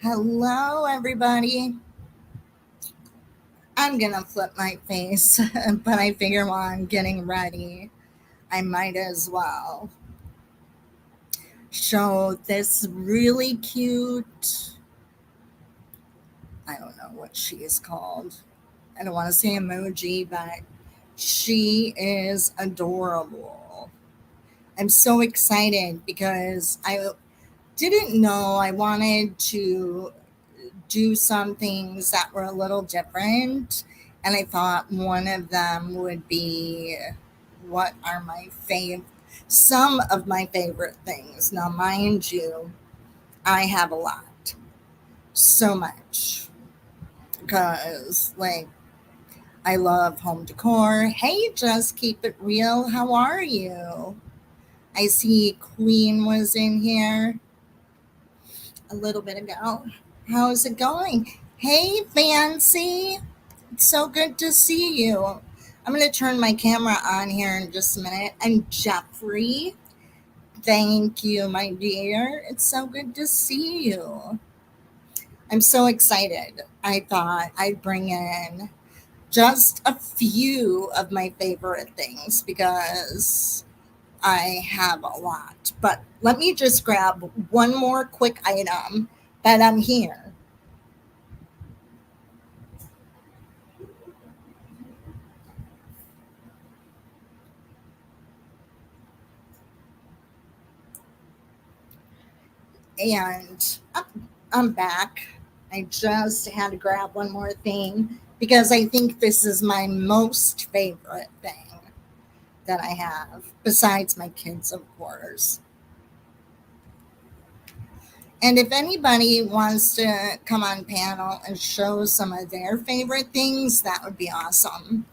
Hello, everybody. I'm gonna flip my face, but I figure while I'm getting ready, I might as well show this really cute. I don't know what she is called. I don't want to say emoji, but she is adorable. I'm so excited because I didn't know I wanted to do some things that were a little different. And I thought one of them would be what are some of my favorite things. Now, mind you, I have a lot, so much, because I love home decor. Hey, just keep it real. How are you? I see Queen was in here a little bit ago. How's it going? Hey, Fancy. It's so good to see you. I'm going to turn my camera on here in just a minute. And Jeffrey, thank you, my dear. It's so good to see you. I'm so excited. I thought I'd bring in just a few of my favorite things because I have a lot. But let me just grab one more quick item that I'm here. And I'm back. I just had to grab one more thing because I think this is my most favorite thing that I have, besides my kids, of course. And if anybody wants to come on panel and show some of their favorite things, that would be awesome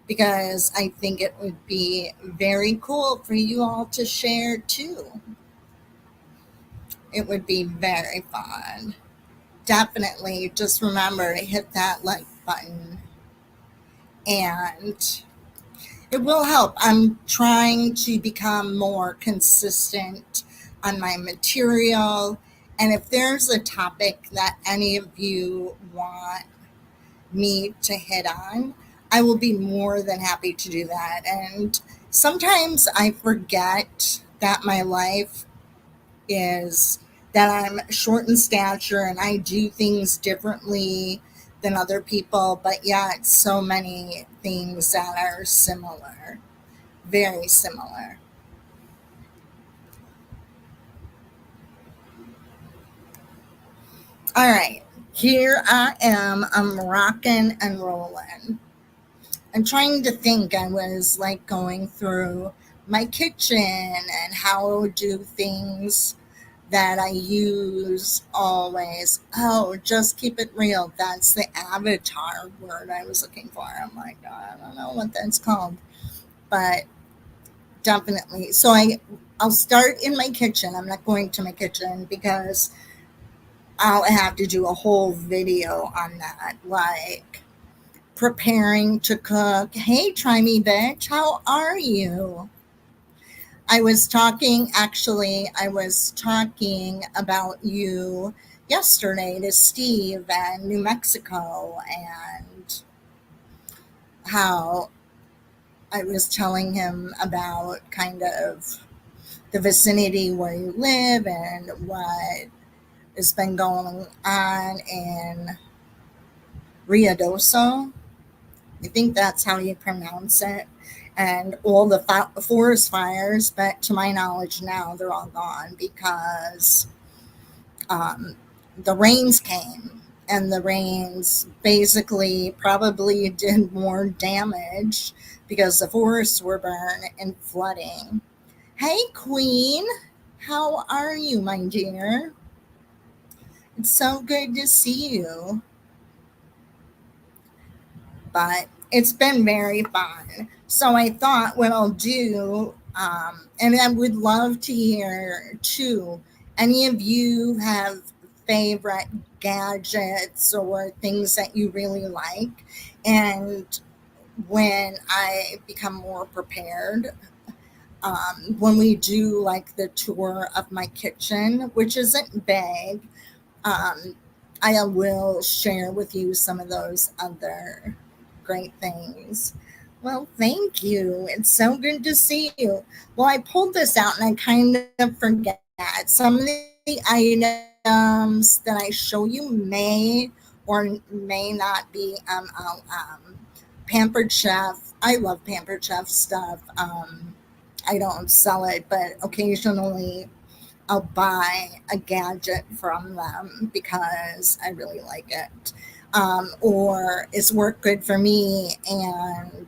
because I think it would be very cool for you all to share too. It would be very fun. Definitely just remember to hit that like button and it will help. I'm trying to become more consistent on my material. And if there's a topic that any of you want me to hit on, I will be more than happy to do that. And sometimes I forget that my life is that I'm short in stature and I do things differently than other people, but yet so many things that are similar, very similar. All right, here I am. I'm rocking and rolling. I'm trying to think. I was like going through my kitchen and how to do things that I use always. Oh, just keep it real. That's the avatar word I was looking for. I'm like, oh, I don't know what that's called, but definitely. I'll start in my kitchen. I'm not going to my kitchen because I'll have to do a whole video on that, like preparing to cook. Hey, try me, bitch. How are you? I was talking about you yesterday to Steve in New Mexico and how I was telling him about kind of the vicinity where you live and what has been going on in Riadoso. I think that's how you pronounce it. And all the forest fires, but to my knowledge now they're all gone because um, the rains came and the rains basically probably did more damage because the forests were burned and flooding. Hey, Queen, how are you, my dear? It's so good to see you, but it's been very fun. So I thought what I'll do, and I would love to hear too, any of you have favorite gadgets or things that you really like. And when I become more prepared, when we do like the tour of my kitchen, which isn't big, I will share with you some of those other great things. Well, thank you. It's so good to see you. Well, I pulled this out and I kind of forget. Some of the items that I show you may or may not be Pampered Chef. I love Pampered Chef stuff. I don't sell it, but occasionally I'll buy a gadget from them because I really like it. Or is work good for me and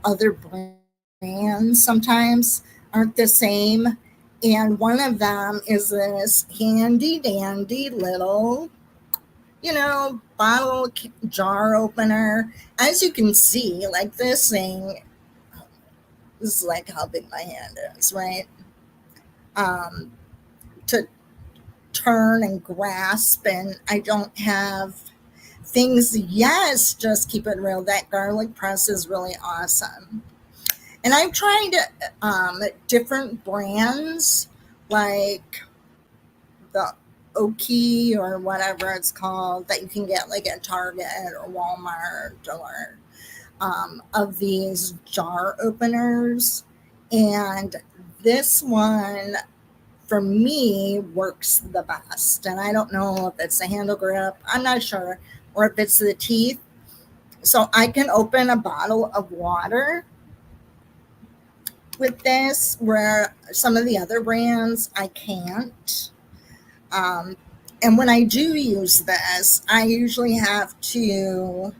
other brands sometimes aren't the same. And one of them is this handy dandy little, bottle jar opener. As you can see, like this thing, this is like how big my hand is, right? Um, to turn and grasp, and I don't have things. Yes, just keep it real. That garlic press is really awesome. And I've tried different brands like the Oki or whatever it's called that you can get like at Target or Walmart or of these jar openers. And this one for me works the best. And I don't know if it's the handle grip, I'm not sure, or if it's the teeth. So I can open a bottle of water with this, where some of the other brands I can't. Um, and when I do use this, I usually have to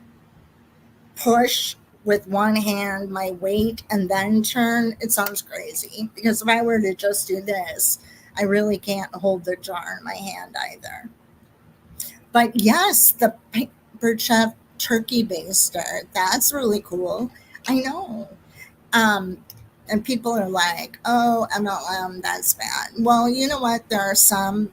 push with one hand my weight and then turn. It sounds crazy because if I were to just do this, I really can't hold the jar in my hand either. But yes, the Paper Chef turkey baster, that's really cool. I know. Um, and people are like, oh, MLM, that's bad. Well, you know what? There are some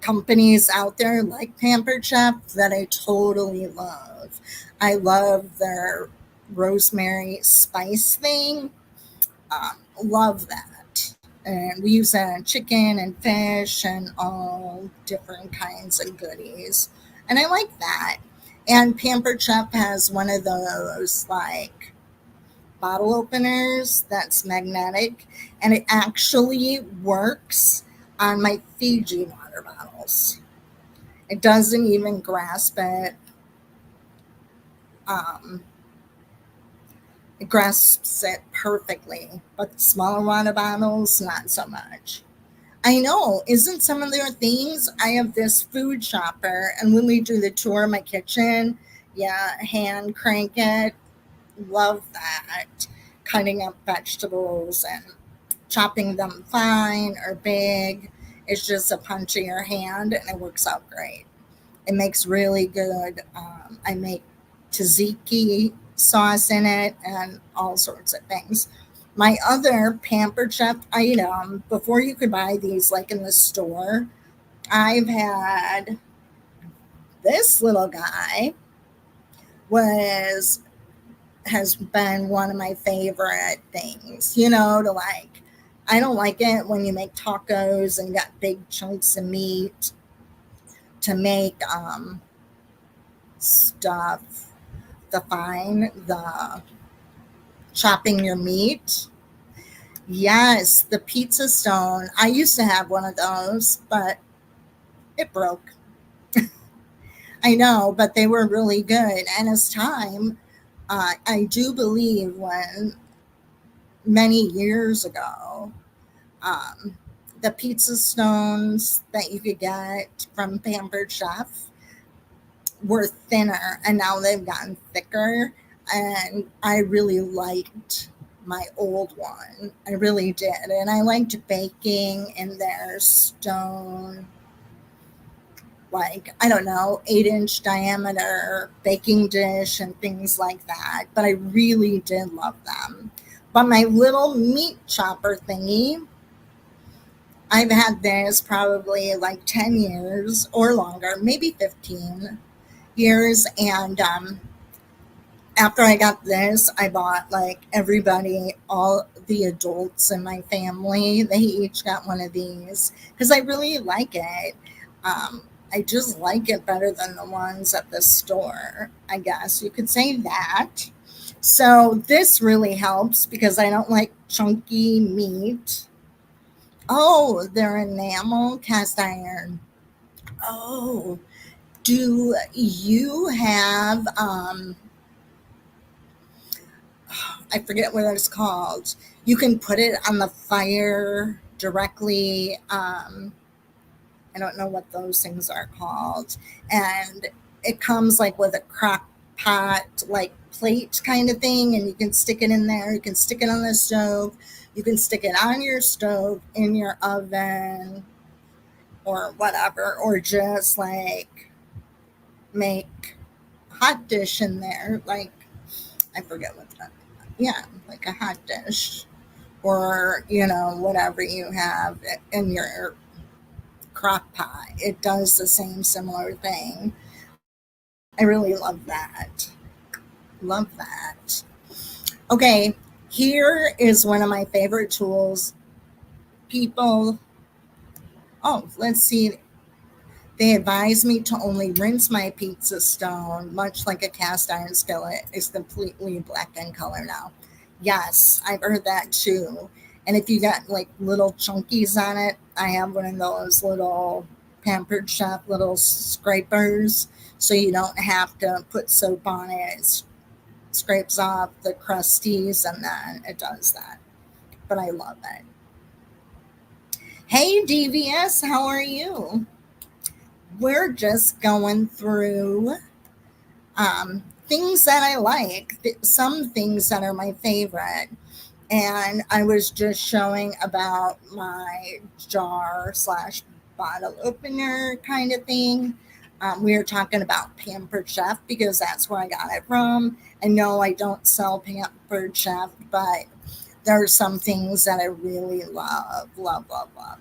companies out there like Pampered Chef that I totally love. I love their rosemary spice thing. Love that. And we use that on chicken and fish and all different kinds of goodies. And I like that. And Pampered Chef has one of those like bottle openers that's magnetic, and it actually works on my Fiji water bottles. It doesn't even grasp it. Um, it grasps it perfectly, but the smaller water bottles, not so much. I know, isn't some of their things? I have this food shopper, and when we do the tour of my kitchen, yeah, hand crank it. Love that. Cutting up vegetables and chopping them fine or big. It's just a punch of your hand and it works out great. It makes really good. I make tzatziki sauce in it and all sorts of things. My other Pampered Chef item, before you could buy these like in the store, I've had this little guy was has been one of my favorite things, to like. I don't like it when you make tacos and got big chunks of meat to make stuff, the chopping your meat. Yes, the pizza stone. I used to have one of those, but it broke. I know, but they were really good. And as time, I do believe when many years ago, um, the pizza stones that you could get from Pampered Chef were thinner, and now they've gotten thicker. And I really liked my old one. I really did. And I liked baking in their stone, like, I don't know, 8-inch diameter baking dish and things like that. But I really did love them. But my little meat chopper thingy, I've had this probably like 10 years or longer, maybe 15 years. And after I got this, I bought like everybody, all the adults in my family, they each got one of these because I really like it. Um, I just like it better than the ones at the store. I guess you could say that. So this really helps because I don't like chunky meat. Oh, they're enamel cast iron. Oh, do you have I forget what it's called. You can put it on the fire directly. I don't know what those things are called. And it comes like with a crock pot, like plate kind of thing, and you can stick it in there. You can stick it on the stove. You can stick it on your stove, in your oven, or whatever, or just like make a hot dish in there. Like, I forget what that, yeah, like a hot dish, or, whatever you have in your crock pot. It does the same similar thing. I really love that. Love that. Okay, here is one of my favorite tools. People, oh, let's see. They advise me to only rinse my pizza stone, much like a cast iron skillet is completely black in color now. Yes, I've heard that too. And if you got like little chunkies on it, I have one of those little Pampered Chef little scrapers, so you don't have to put soap on it. It scrapes off the crusties and then it does that. But I love it. Hey, DVS, how are you? We're just going through things that I like, some things that are my favorite. And I was just showing about my jar slash bottle opener kind of thing. We were talking about Pampered Chef because that's where I got it from. And no, I don't sell Pampered Chef, but there are some things that I really love, love, love, love.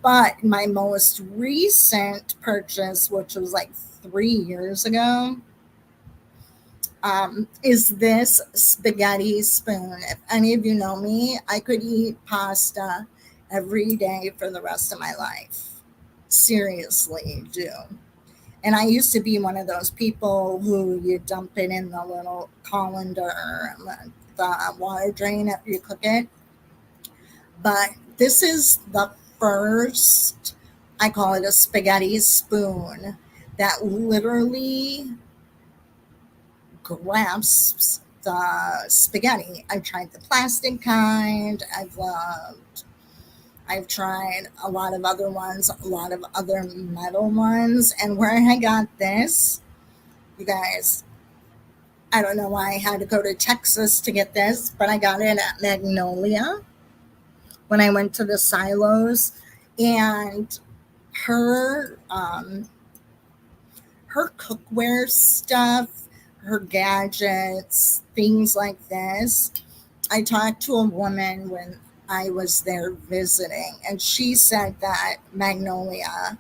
But my most recent purchase, which was like 3 years ago, is this spaghetti spoon. If any of you know me, I could eat pasta every day for the rest of my life. Seriously, do. And I used to be one of those people who you dump it in the little colander, the water drain after you cook it. But this is the first, I call it a spaghetti spoon, that literally grasps the spaghetti. I've tried the plastic kind. I've tried a lot of other ones, a lot of other metal ones. And where I got this, you guys, I don't know why I had to go to Texas to get this, but I got it at Magnolia when I went to the silos. And her her cookware stuff, her gadgets, things like this. I talked to a woman when I was there visiting, and she said that Magnolia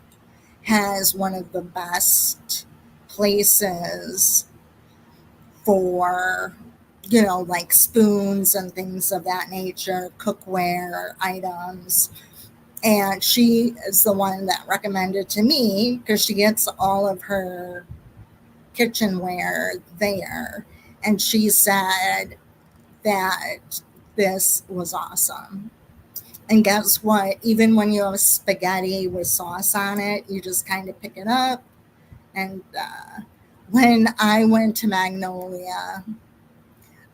has one of the best places for, like spoons and things of that nature, cookware items. And she is the one that recommended to me because she gets all of her kitchenware there. And she said that this was awesome. And guess what? Even when you have spaghetti with sauce on it, you just kind of pick it up. And when I went to Magnolia,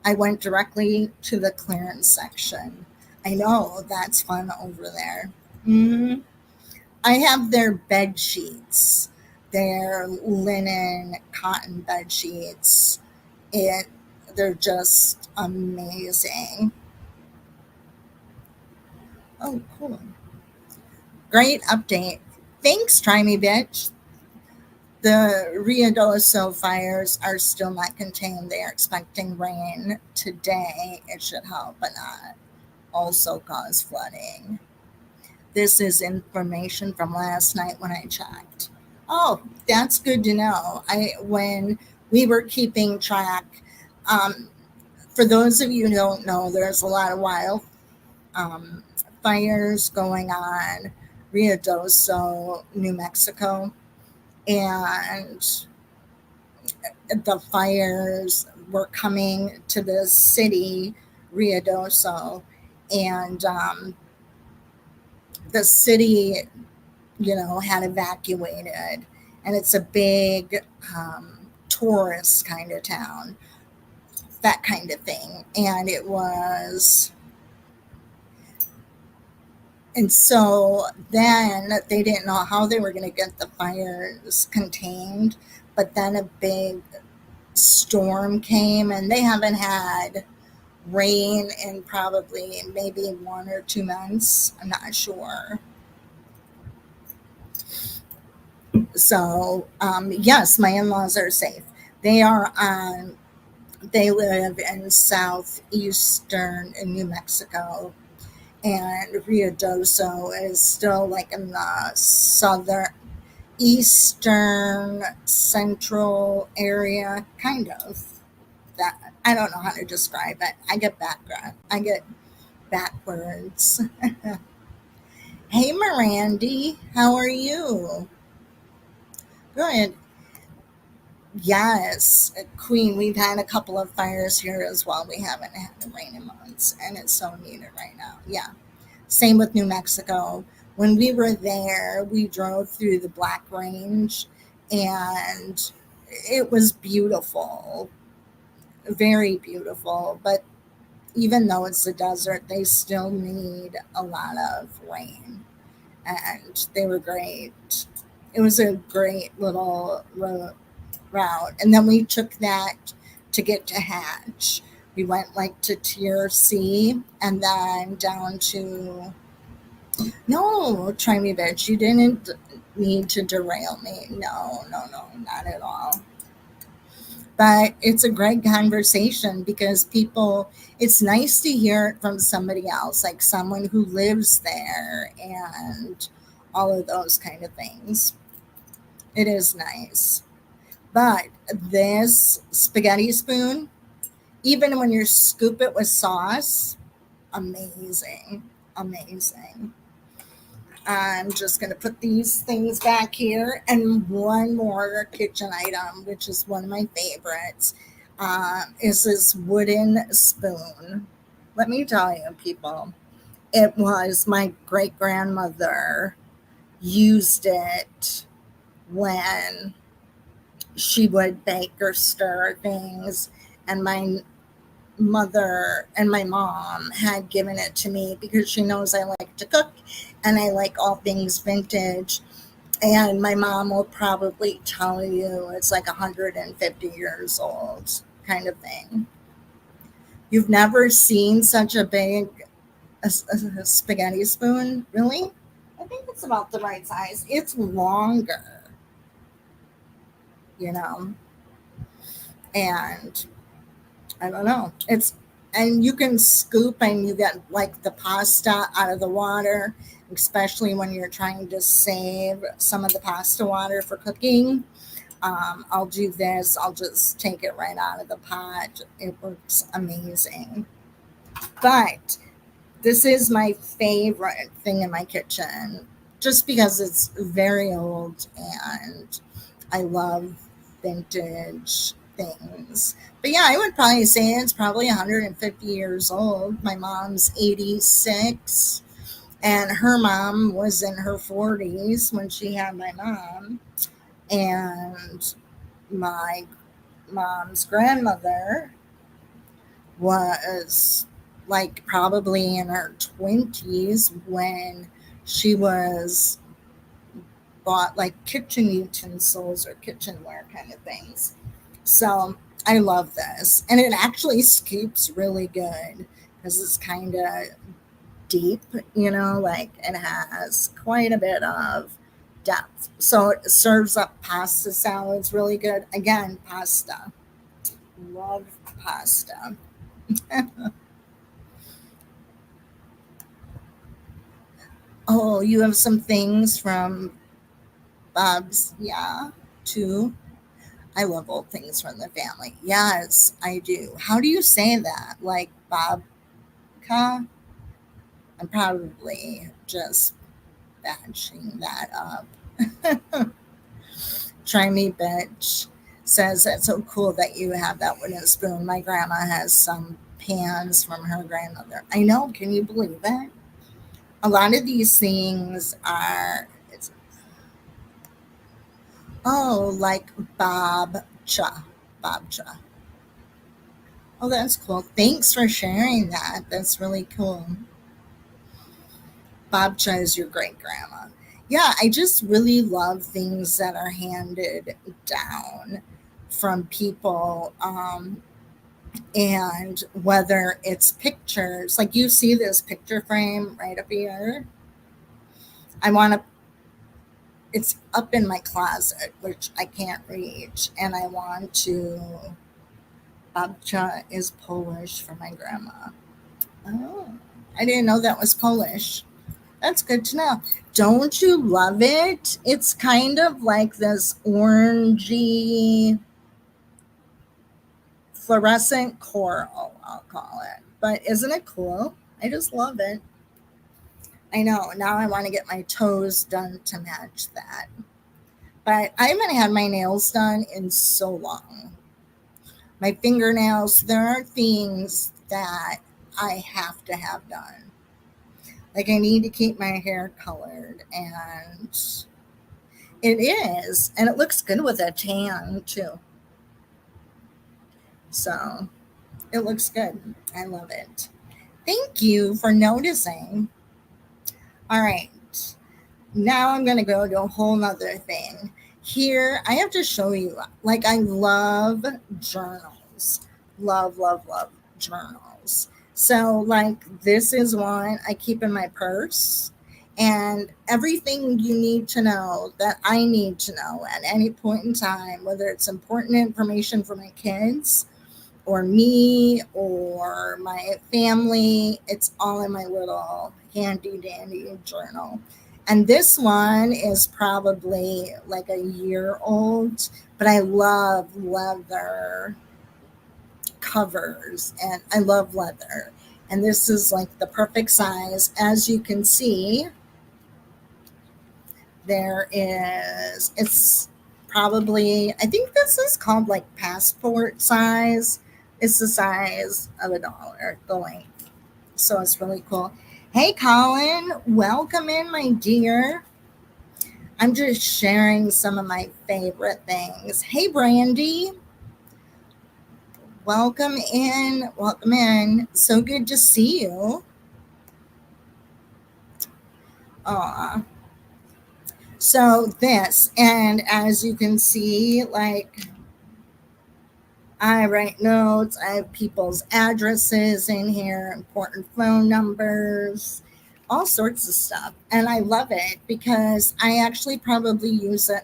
I went directly to the clearance section. I know that's fun over there. Hmm. I have their bed sheets, their linen cotton bed sheets. It They're just amazing. Oh, cool. Great update. Thanks, Try Me Bitch. The Riadoso fires are still not contained. They are expecting rain today. It should help, but not also cause flooding. This is information from last night when I checked. Oh, that's good to know. When we were keeping track, um, for those of you who don't know, there's a lot of wild um, fires going on Riadoso, New Mexico. and the fires were coming to the city, Ruidoso, and the city, had evacuated, and it's a big tourist kind of town, that kind of thing. And so then they didn't know how they were going to get the fires contained, but then a big storm came, and they haven't had rain in probably maybe 1 or 2 months. I'm not sure. So, yes, my in-laws are safe. They are on. They live in southeastern New Mexico, and Ruidoso is still like in the southern, eastern, central area, kind of. That I don't know how to describe it. I get backwards. Hey, Mirandy, how are you? Good. Yes, Queen, we've had a couple of fires here as well. We haven't had the rain in months, and it's so needed right now. Yeah. Same with New Mexico. When we were there, we drove through the Black Range, and it was beautiful, very beautiful. But even though it's a desert, they still need a lot of rain, and they were great. It was a great little route. And then we took that to get to Hatch. We went like to Tier C and then down to. No, try me, bitch. You didn't need to derail me. No, no, no, not at all. But it's a great conversation because it's nice to hear it from somebody else, like someone who lives there and all of those kind of things. It is nice. But this spaghetti spoon, even when you scoop it with sauce, amazing. Amazing. I'm just going to put these things back here. And one more kitchen item, which is one of my favorites, is this wooden spoon. Let me tell you, people, it was my great grandmother used it when she would bake or stir things, and my mother and my mom had given it to me because she knows I like to cook and I like all things vintage. And my mom will probably tell you it's like 150 years old, kind of thing. You've never seen such a big a spaghetti spoon, really? I think it's about the right size. It's longer, you know, and I don't know. And you can scoop and you get like the pasta out of the water, especially when you're trying to save some of the pasta water for cooking. I'll do this. I'll just take it right out of the pot. It works amazing. But this is my favorite thing in my kitchen just because it's very old and I love vintage things. But yeah, I would probably say it's probably 150 years old. My mom's 86 and her mom was in her 40s when she had my mom. And my mom's grandmother was like probably in her 20s when she was bought like kitchen utensils or kitchenware kind of things. So I love this. And it actually scoops really good because it's kind of deep, like it has quite a bit of depth. So it serves up pasta salads really good. Again, pasta. Love pasta. Oh, you have some things from Bob's, yeah, too. I love old things from the family. Yes, I do. How do you say that? Like babka? I'm probably just batching that up. Try me, bitch. Says that's so cool that you have that wooden spoon. My grandma has some pans from her grandmother. I know. Can you believe it? A lot of these things are, it's, oh, like Bob Cha. Bob Cha. Oh, that's cool. Thanks for sharing that. That's really cool. Bob Cha is your great grandma. Yeah, I just really love things that are handed down from people. And whether it's pictures, like you see this picture frame right up here, I want to, it's up in my closet, which I can't reach. And I want to, Babcia is Polish for my grandma. Oh, I didn't know that was Polish. That's good to know. Don't you love it? It's kind of like this orangey fluorescent coral, I'll call it. But isn't it cool? I just love it. I know. Now I want to get my toes done to match that. But I haven't had my nails done in so long. My fingernails, there are things that I have to have done. Like I need to keep my hair colored, and it is. And it looks good with a tan too. So it looks good. I love it. Thank you for noticing. All right. Now I'm going to go to a whole nother thing. Here, I have to show you, like, I love journals. Love, love, love journals. So, like, this is one I keep in my purse. And everything you need to know that I need to know at any point in time, whether it's important information for my kids or me or my family, it's all in my little handy dandy journal. And this one is probably like a year old, but I love leather covers and I love leather. And this is like the perfect size. As you can see, there is, it's probably, I think this is called like passport size. It's the size of $1, the length. So it's really cool. Hey, Colin, welcome in, my dear. I'm just sharing some of my favorite things. Hey, Brandy, welcome in. Welcome in. So good to see you. Aw. So this, and as you can see, like I write notes, I have people's addresses in here, important phone numbers, all sorts of stuff. And I love it because I actually probably use it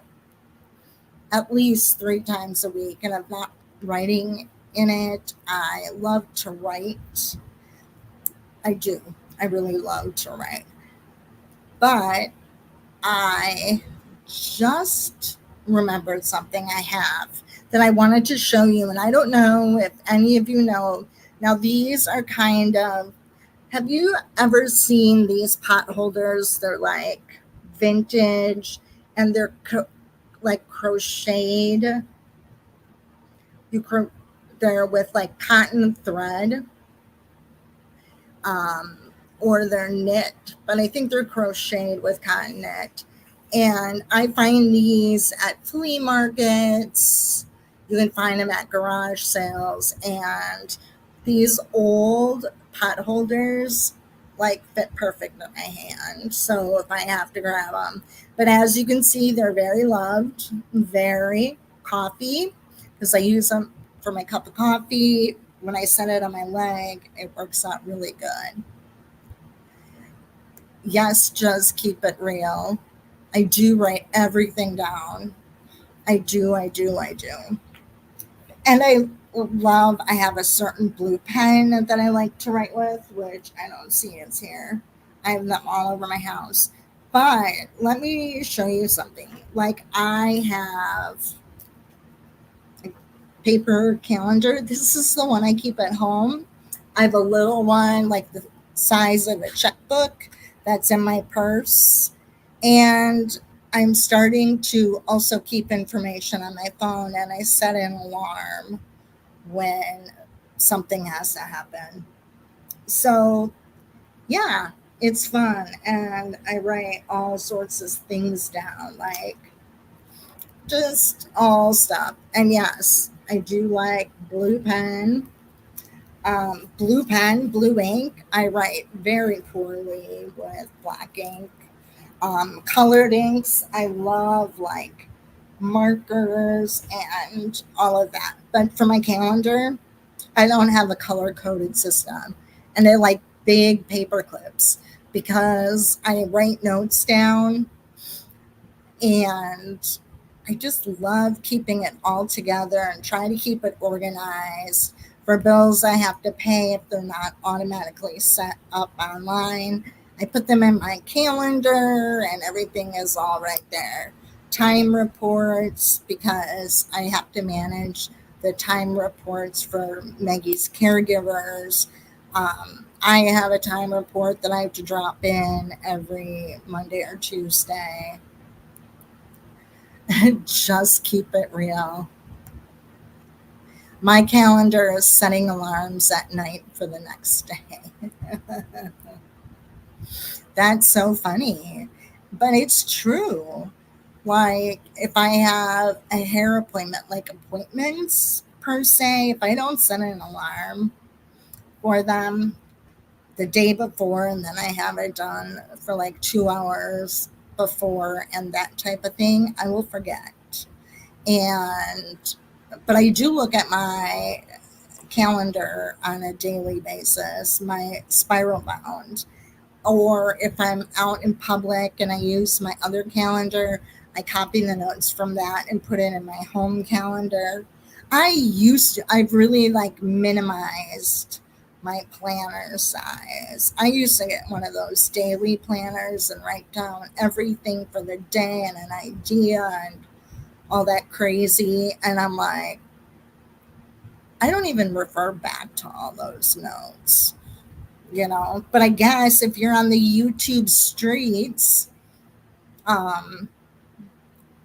at least 3 times a week, and I'm not writing in it. I love to write. I do. I really love to write. But I just remembered something I have that I wanted to show you. And I don't know if any of you know. Now, these are kind of, have you ever seen these pot holders? They're like vintage and they're like crocheted. They're with like cotton thread, um, or they're knit, but I think they're crocheted with cotton knit. And I find these at flea markets. You can find them at garage sales. And these old pot holders like fit perfect in my hand. So if I have to grab them. But as you can see, they're very loved, very coffee, because I use them for my cup of coffee. When I set it on my leg, it works out really good. Yes, just keep it real. I do write everything down. I do. And I have a certain blue pen that I like to write with, which I don't see it's here. I have them all over my house. But let me show you something. Like I have a paper calendar. This is the one I keep at home. I have a little one, like the size of a checkbook, that's in my purse. And I'm starting to also keep information on my phone, and I set an alarm when something has to happen. So, yeah, it's fun. And I write all sorts of things down, like just all stuff. And yes, I do like blue pen. Blue pen, blue ink. I write very poorly with black ink. Colored inks, I love like markers and all of that. But for my calendar, I don't have a color coded system. And I like big paper clips because I write notes down, and I just love keeping it all together and trying to keep it organized. For bills I have to pay, if they're not automatically set up online, I put them in my calendar and everything is all right there. Time reports, because I have to manage the time reports for Maggie's caregivers. I have a time report that I have to drop in every Monday or Tuesday. Just keep it real. My calendar is setting alarms at night for the next day. That's so funny. But it's true. Like, if I have a hair appointment, like appointments per se, if I don't set an alarm for them the day before, and then I have it done for like 2 hours before and that type of thing, I will forget. And but I do look at my calendar on a daily basis, my spiral bound. Or if I'm out in public and I use my other calendar, I copy the notes from that and put it in my home calendar. I've really like minimized my planner size. I used to get one of those daily planners and write down everything for the day and an idea and all that crazy. And I'm like, I don't even refer back to all those notes, But I guess if you're on the YouTube streets, um,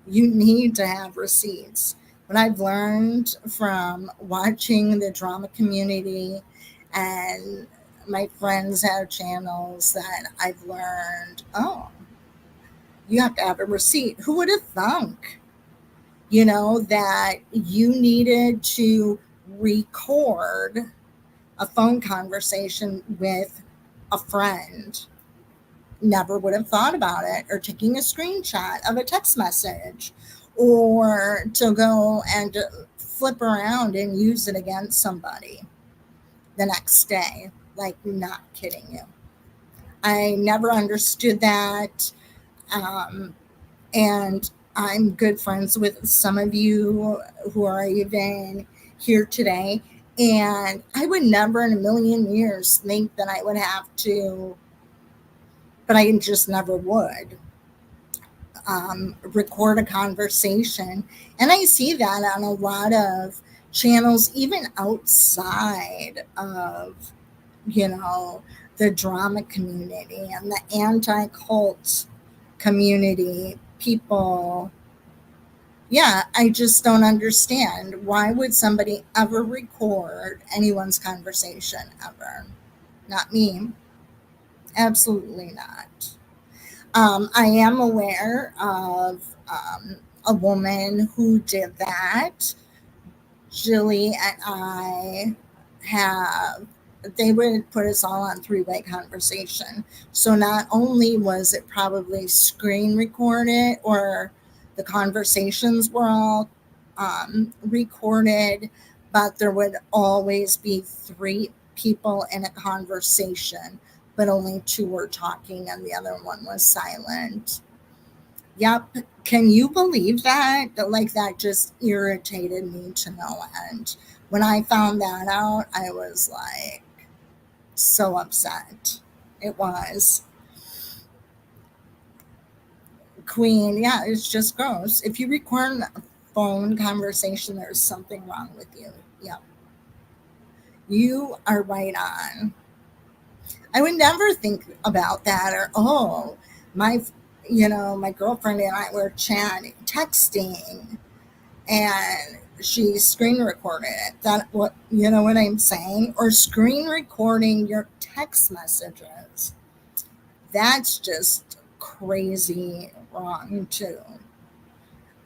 you need to have receipts. What I've learned from watching the drama community, and my friends have channels, that I've learned, oh, you have to have a receipt. Who would have thunk? That you needed to record a phone conversation with a friend. Never would have thought about it, or taking a screenshot of a text message, or to go and flip around and use it against somebody the next day. Like, not kidding you. I never understood that. Um, and I'm good friends with some of you who are even here today. And I would never in a million years think that I would have to, but I just never would, record a conversation. And I see that on a lot of channels, even outside of, you know, the drama community and the anti cult community. People, yeah, I just don't understand. Why would somebody ever record anyone's conversation ever? Not me. Absolutely not. I am aware of a woman who did that. Jilly and I have, they would put us all on three-way conversation. So not only was it probably screen recorded, or the conversations were all recorded, but there would always be three people in a conversation, but only two were talking and the other one was silent. Yep. Can you believe that? Like, that just irritated me to no end. When I found that out, I was like so upset. It was. Queen, yeah, it's just gross. If you record a phone conversation, there's something wrong with you. Yep. You are right on. I would never think about that, or, oh, my my girlfriend and I were chatting, texting, and she screen recorded it. That what you know what I'm saying? Or screen recording your text messages. That's just crazy wrong too.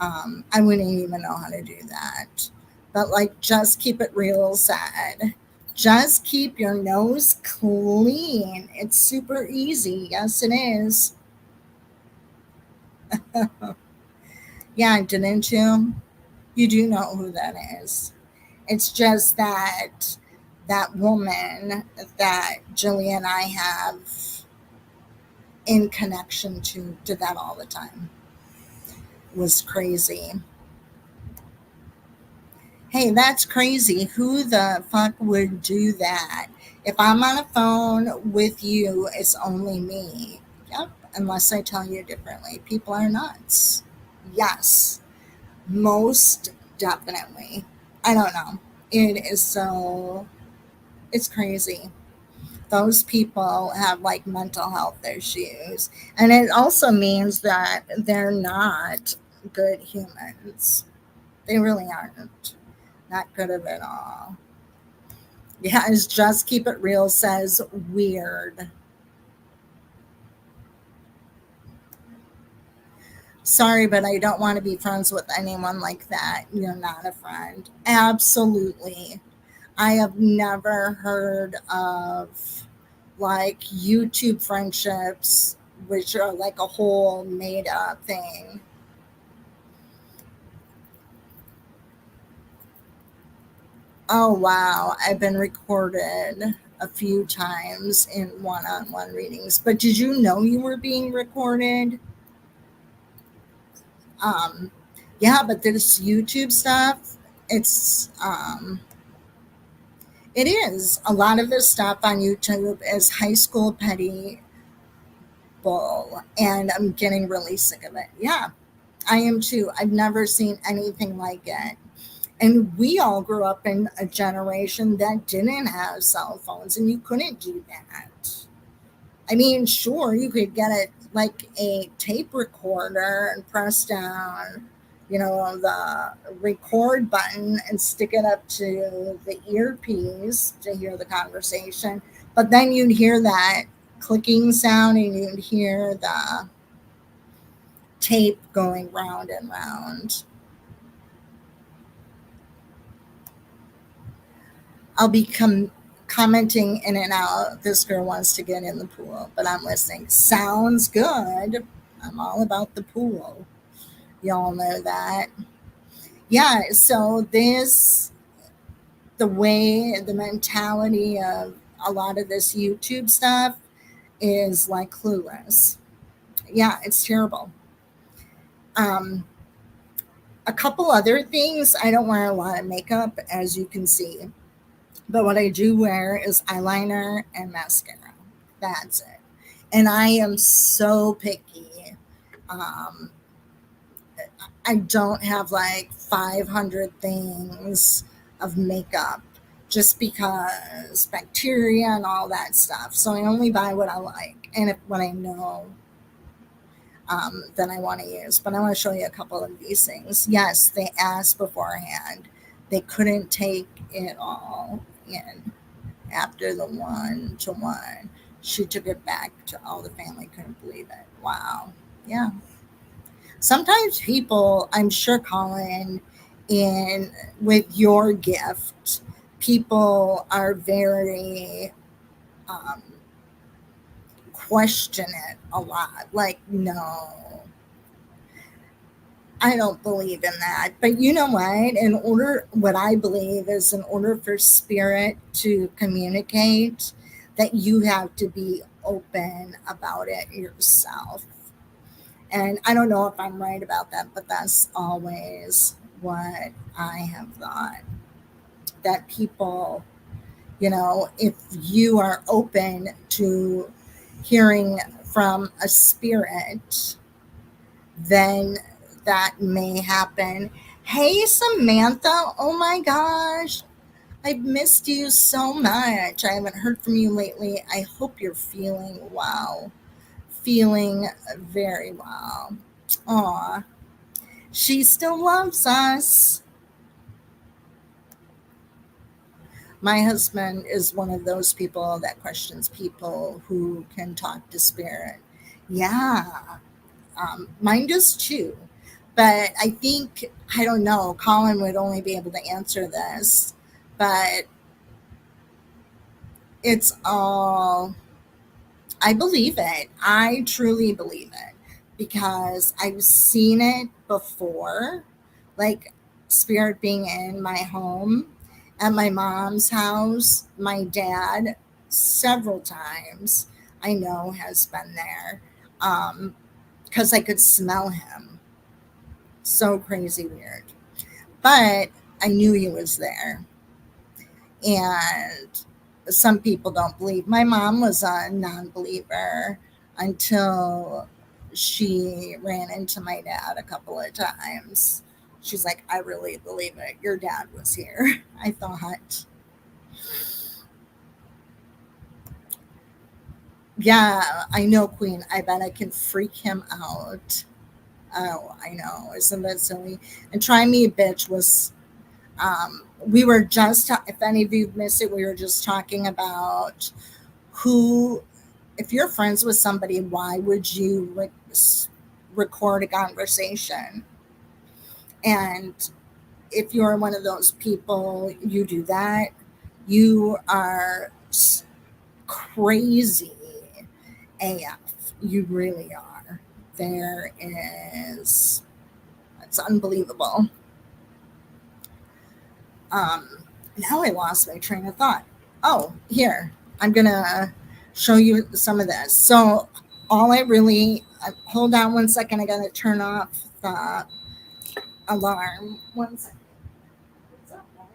I wouldn't even know how to do that. But like, just keep it real sad. Just keep your nose clean. It's super easy. Yes, it is. Yeah, didn't you? You do know who that is. It's just that that woman that Jillian and I have in connection to did that all the time. Was crazy. Hey, that's crazy. Who the fuck would do that? If I'm on a phone with you, it's only me. Yep, unless I tell you differently. People are nuts. Yes, most definitely. I don't know. It is so, it's crazy. Those people have like mental health issues. And it also means that they're not good humans. They really aren't. Not good of it all. Yeah, it's just keep it real says weird. Sorry, but I don't want to be friends with anyone like that. You're not a friend. Absolutely. I have never heard of like YouTube friendships, which are like a whole made up thing. Oh, wow. I've been recorded a few times in one on one readings. But did you know you were being recorded? Um, yeah, but this YouTube stuff, it's it is a lot of this stuff on YouTube is high school petty bull, and I'm getting really sick of it. Yeah, I am too. I've never seen anything like it. And we all grew up in a generation that didn't have cell phones, and you couldn't do that. I mean, sure, you could get it like a tape recorder and press down, the record button and stick it up to the earpiece to hear the conversation. But then you'd hear that clicking sound and you'd hear the tape going round and round. I'll be commenting in and out. This girl wants to get in the pool, but I'm listening. Sounds good. I'm all about the pool. Y'all know that. Yeah, so the way, the mentality of a lot of this YouTube stuff is like clueless. Yeah, it's terrible. Um, a couple other things. I don't wear a lot of makeup, as you can see, but what I do wear is eyeliner and mascara. That's it. And I am so picky. Um, I don't have like 500 things of makeup just because bacteria and all that stuff. So I only buy what I like and if what I know that I want to use. But I want to show you a couple of these things. Yes, they asked beforehand. They couldn't take it all in after the 1-to-1. She took it back to all the family. Couldn't believe it. Wow. Yeah. Sometimes people, I'm sure, Colin, in with your gift, people are very um, question it a lot. Like, no, I don't believe in that. But you know what? What I believe is in order for spirit to communicate, that you have to be open about it yourself. And I don't know if I'm right about that, but that's always what I have thought. That people, if you are open to hearing from a spirit, then that may happen. Hey, Samantha. Oh my gosh. I've missed you so much. I haven't heard from you lately. I hope you're feeling well. feeling very well. Aw, she still loves us. My husband is one of those people that questions people who can talk to spirit. Yeah, mine does too. But I think, I don't know, Colin would only be able to answer this, but it's all, I believe it. I truly believe it because I've seen it before, like spirit being in my home, at my mom's house, my dad, several times, I know has been there because I could smell him. So crazy weird. But I knew he was there. And some people don't believe. My mom was a non believer until she ran into my dad a couple of times. She's like, I really believe it. Your dad was here. I thought, yeah, I know, Queen. I bet I can freak him out. Oh, I know. Isn't that silly? And Try Me a Bitch was, we were just, if any of you missed it, we were just talking about who, if you're friends with somebody, why would you record a conversation? And if you're one of those people, you do that, you are crazy AF. You really are. There is, it's unbelievable. Now I lost my train of thought. Oh, here, I'm gonna show you some of this. So, all I really, hold on one second, I gotta turn off the alarm. One second. What's up, guys?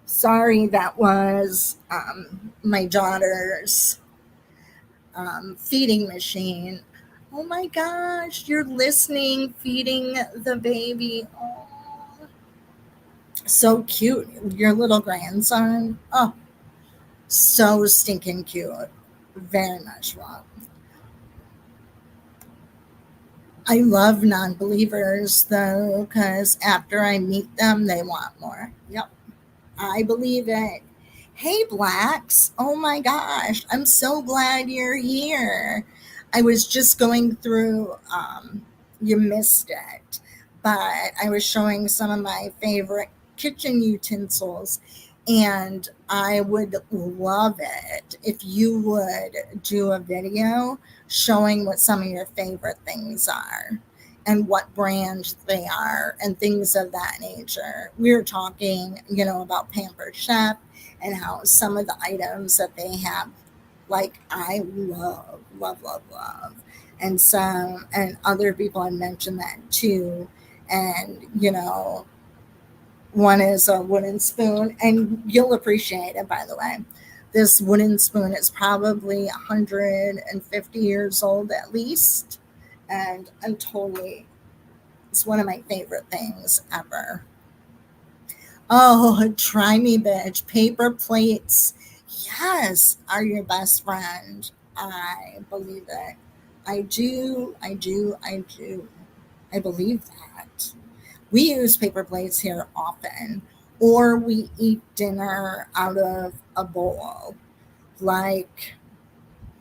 Sorry, that was my daughter's feeding machine. Oh my gosh, you're listening, feeding the baby. Oh, so cute. Your little grandson. Oh, so stinking cute. Very much love. I love non believers though, because after I meet them, they want more. Yep, I believe it. Hey, Blacks. Oh my gosh. I'm so glad you're here. I was just going through, you missed it, but I was showing some of my favorite kitchen utensils. And I would love it if you would do a video showing what some of your favorite things are and what brands they are and things of that nature. We were talking, about Pampered Chef and how some of the items that they have, like I love, love, love, love. And some, and other people have mentioned that too. And, one is a wooden spoon, and you'll appreciate it, by the way. This wooden spoon is probably 150 years old at least. And it's one of my favorite things ever. Oh, try me, bitch. Paper plates, yes, are your best friend. I believe it. I do, I do, I do. I believe that. We use paper plates here often, or we eat dinner out of a bowl. Like,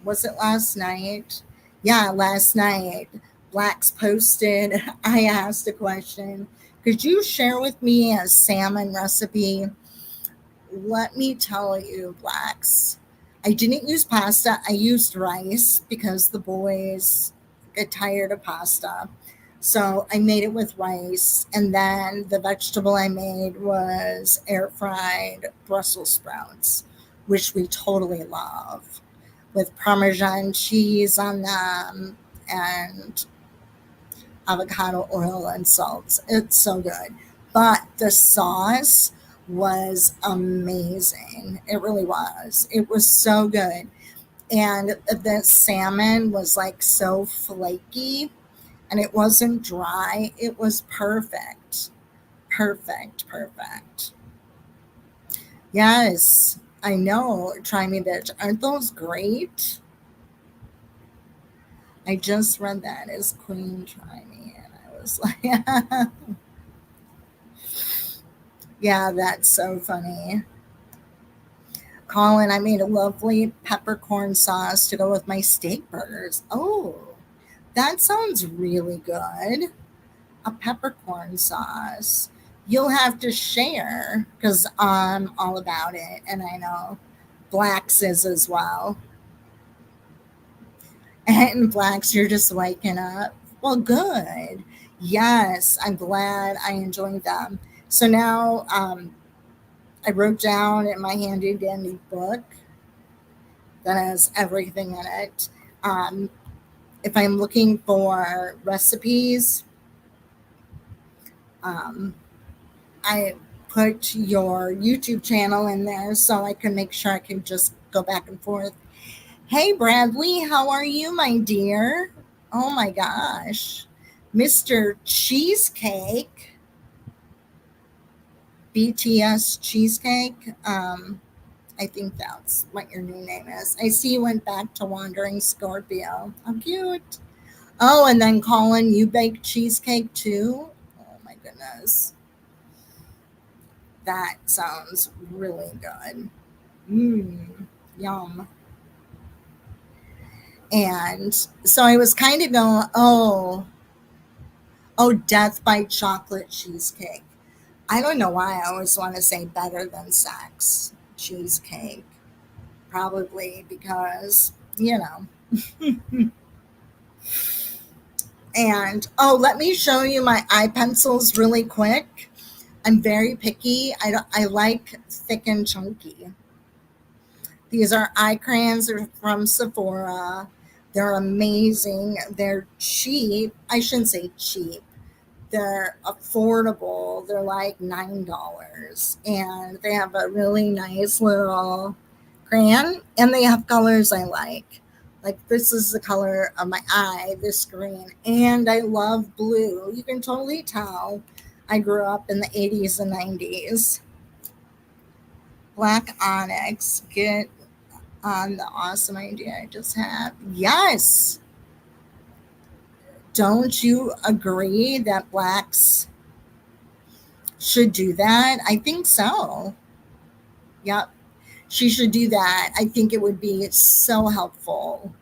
was it last night? Yeah, last night. Blacks posted, I asked a question. Could you share with me a salmon recipe? Let me tell you, Blacks, I didn't use pasta. I used rice because the boys get tired of pasta. So I made it with rice. And then the vegetable I made was air fried Brussels sprouts, which we totally love, with Parmesan cheese on them and avocado oil and salt. It's so good. But the sauce was amazing. It really was. It was so good. And the salmon was like so flaky and it wasn't dry. It was perfect. Perfect. Perfect. Yes, I know. Try Me Bitch. Aren't those great? I just read that as Queen Try Me, and I was like, yeah, that's so funny. Colin, I made a lovely peppercorn sauce to go with my steak burgers. Oh, that sounds really good. A peppercorn sauce. You'll have to share because I'm all about it, and I know Blacks is as well. And Blacks, you're just waking up. Well, good. Yes, I'm glad I enjoyed them. So now I wrote down in my handy dandy book that has everything in it. Um, if I'm looking for recipes, um, I put your YouTube channel in there so I can make sure I can just go back and forth. Hey, Bradley, how are you, my dear? Oh my gosh. Mr. Cheesecake, BTS Cheesecake. I think that's what your new name is. I see you went back to Wandering Scorpio. How cute. Oh, and then Colin, you bake cheesecake too? Oh my goodness. That sounds really good. Mmm, yum. And so I was kind of going, oh, death by chocolate cheesecake. I don't know why I always want to say better than sex cheesecake. Probably because, And let me show you my eye pencils really quick. I'm very picky. I like thick and chunky. These are eye crayons. They're from Sephora. They're amazing. They're cheap. I shouldn't say cheap. They're affordable. They're like $9. And they have a really nice little crayon. And they have colors I like. Like this is the color of my eye, this green. And I love blue. You can totally tell I grew up in the 80s and 90s. Black onyx. Get on the awesome idea I just had. Yes. Don't you agree that blacks should do that? I think so. Yep. She should do that. I think it would be so helpful.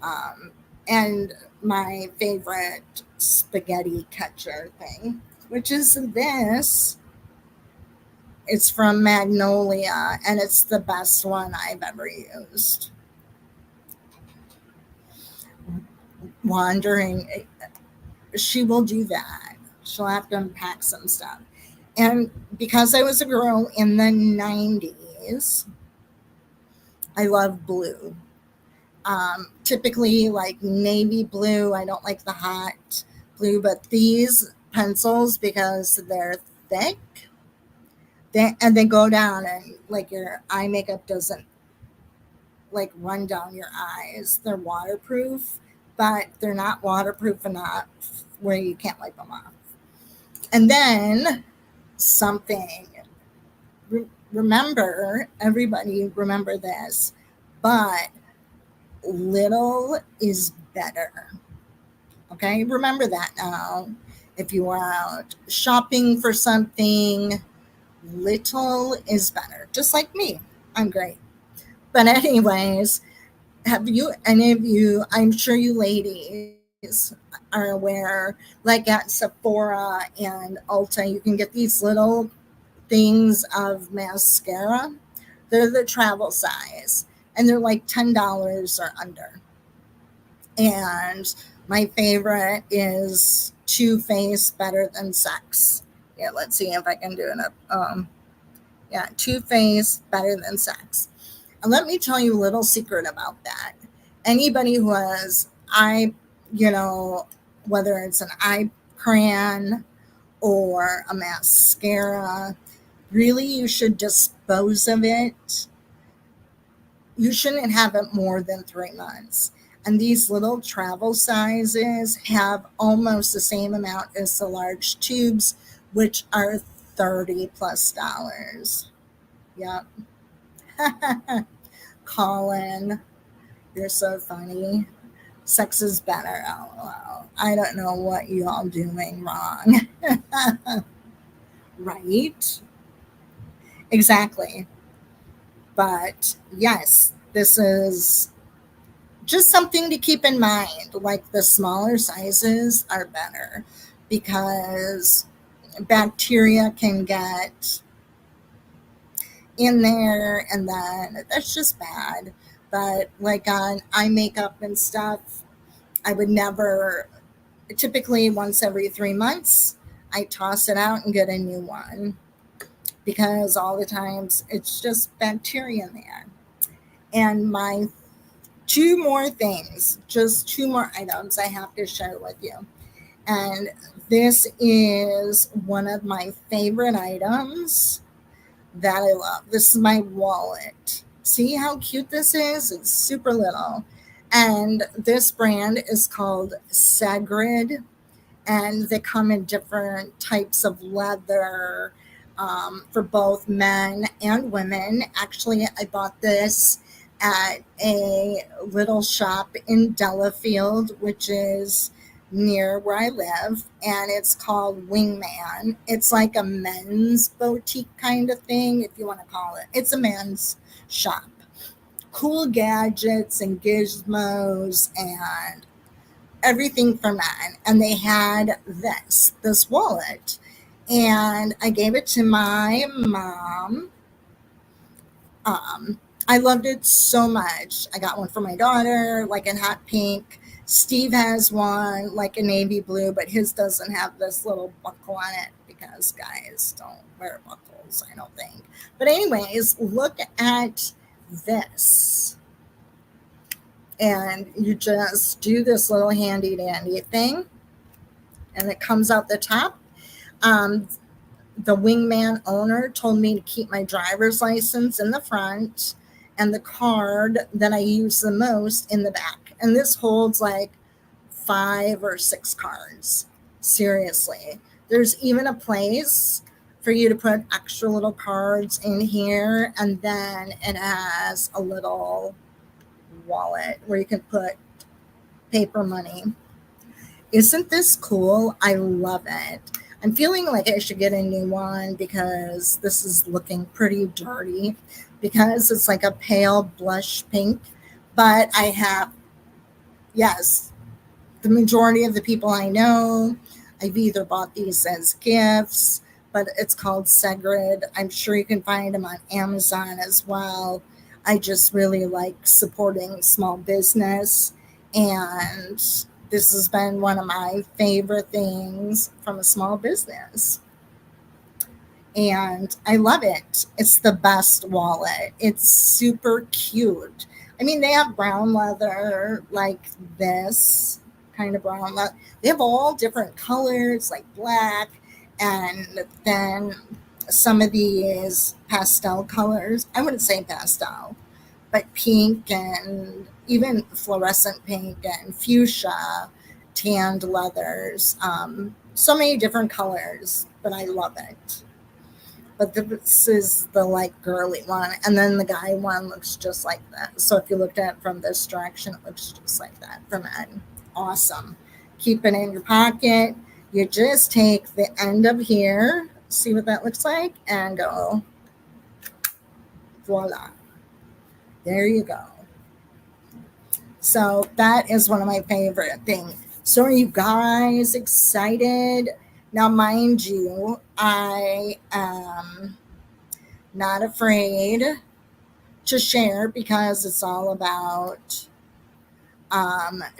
Um, and my favorite spaghetti catcher thing, which is this. It's from Magnolia, and it's the best one I've ever used. Wandering, she will do that. She'll have to unpack some stuff. And because I was a girl in the 90s, I love blue. Typically, like navy blue. I don't like the hot blue, but these pencils, because they're thick, they go down, and like your eye makeup doesn't like run down your eyes. They're waterproof, but they're not waterproof enough where you can't wipe them off. And then something, remember, everybody remember this, but little is better. Okay, remember that now. If you are out shopping for something, little is better. Just like me, I'm great. But anyways, have you, any of you, I'm sure you ladies are aware, like at Sephora and Ulta, you can get these little things of mascara. They're the travel size, and they're like $10 or under. And my favorite is Too Faced Better Than Sex. Yeah, let's see if I can do it up. Yeah, Too Faced Better Than Sex. And let me tell you a little secret about that. Anybody who has eye, you know, whether it's an eye crayon or a mascara, really you should dispose of it. You shouldn't have it more than 3 months. And these little travel sizes have almost the same amount as the large tubes, which are $30 plus. Yep. Colin, you're so funny. Sex is better. LOL. I don't know what you all doing wrong. Right? Exactly. But yes, this is just something to keep in mind. Like the smaller sizes are better because bacteria can get in there and then that's just bad. But like on eye makeup and stuff, I would never, typically once every 3 months, I toss it out and get a new one because all the times it's just bacteria in there. And my two more things, just two more items I have to share with you. And this is one of my favorite items that I love. This is my wallet. See how cute this is? It's super little. And this brand is called Sagrid, and they come in different types of leather for both men and women. Actually, I bought this at a little shop in Delafield, which is near where I live, and it's called Wingman. It's like a men's boutique kind of thing, if you want to call it. It's a men's shop. Cool gadgets and gizmos and everything for men. And they had this wallet. And I gave it to my mom. I loved it so much. I got one for my daughter, like in hot pink. Steve has one, like a navy blue, but his doesn't have this little buckle on it because guys don't wear buckles, I don't think. But, anyways, look at this. And you just do this little handy dandy thing, and it comes out the top. Um, the Wingman owner told me to keep my driver's license in the front and the card that I use the most in the back. And this holds like 5 or 6 cards. Seriously. There's even a place for you to put extra little cards in here. And then it has a little wallet where you can put paper money. Isn't this cool? I love it. I'm feeling like I should get a new one because this is looking pretty dirty because it's like a pale blush pink. But I have, yes, the majority of the people I know, I've either bought these as gifts, but it's called Segrid. I'm sure you can find them on Amazon as well. I just really like supporting small business, and this has been one of my favorite things from a small business. And I love it. It's the best wallet. It's super cute. I mean, they have brown leather like this kind of brown leather. They have all different colors like black, and then some of these pastel colors. I wouldn't say pastel, but pink and even fluorescent pink and fuchsia, tanned leathers. So many different colors, but I love it. But this is the like girly one, and then the guy one looks just like that. So if you looked at it from this direction, it looks just like that for men. Awesome. Keep it in your pocket. You just take the end of here, see what that looks like, and go voila. There you go. So that is one of my favorite things. So are you guys excited? Now, mind you, I am not afraid to share because it's all about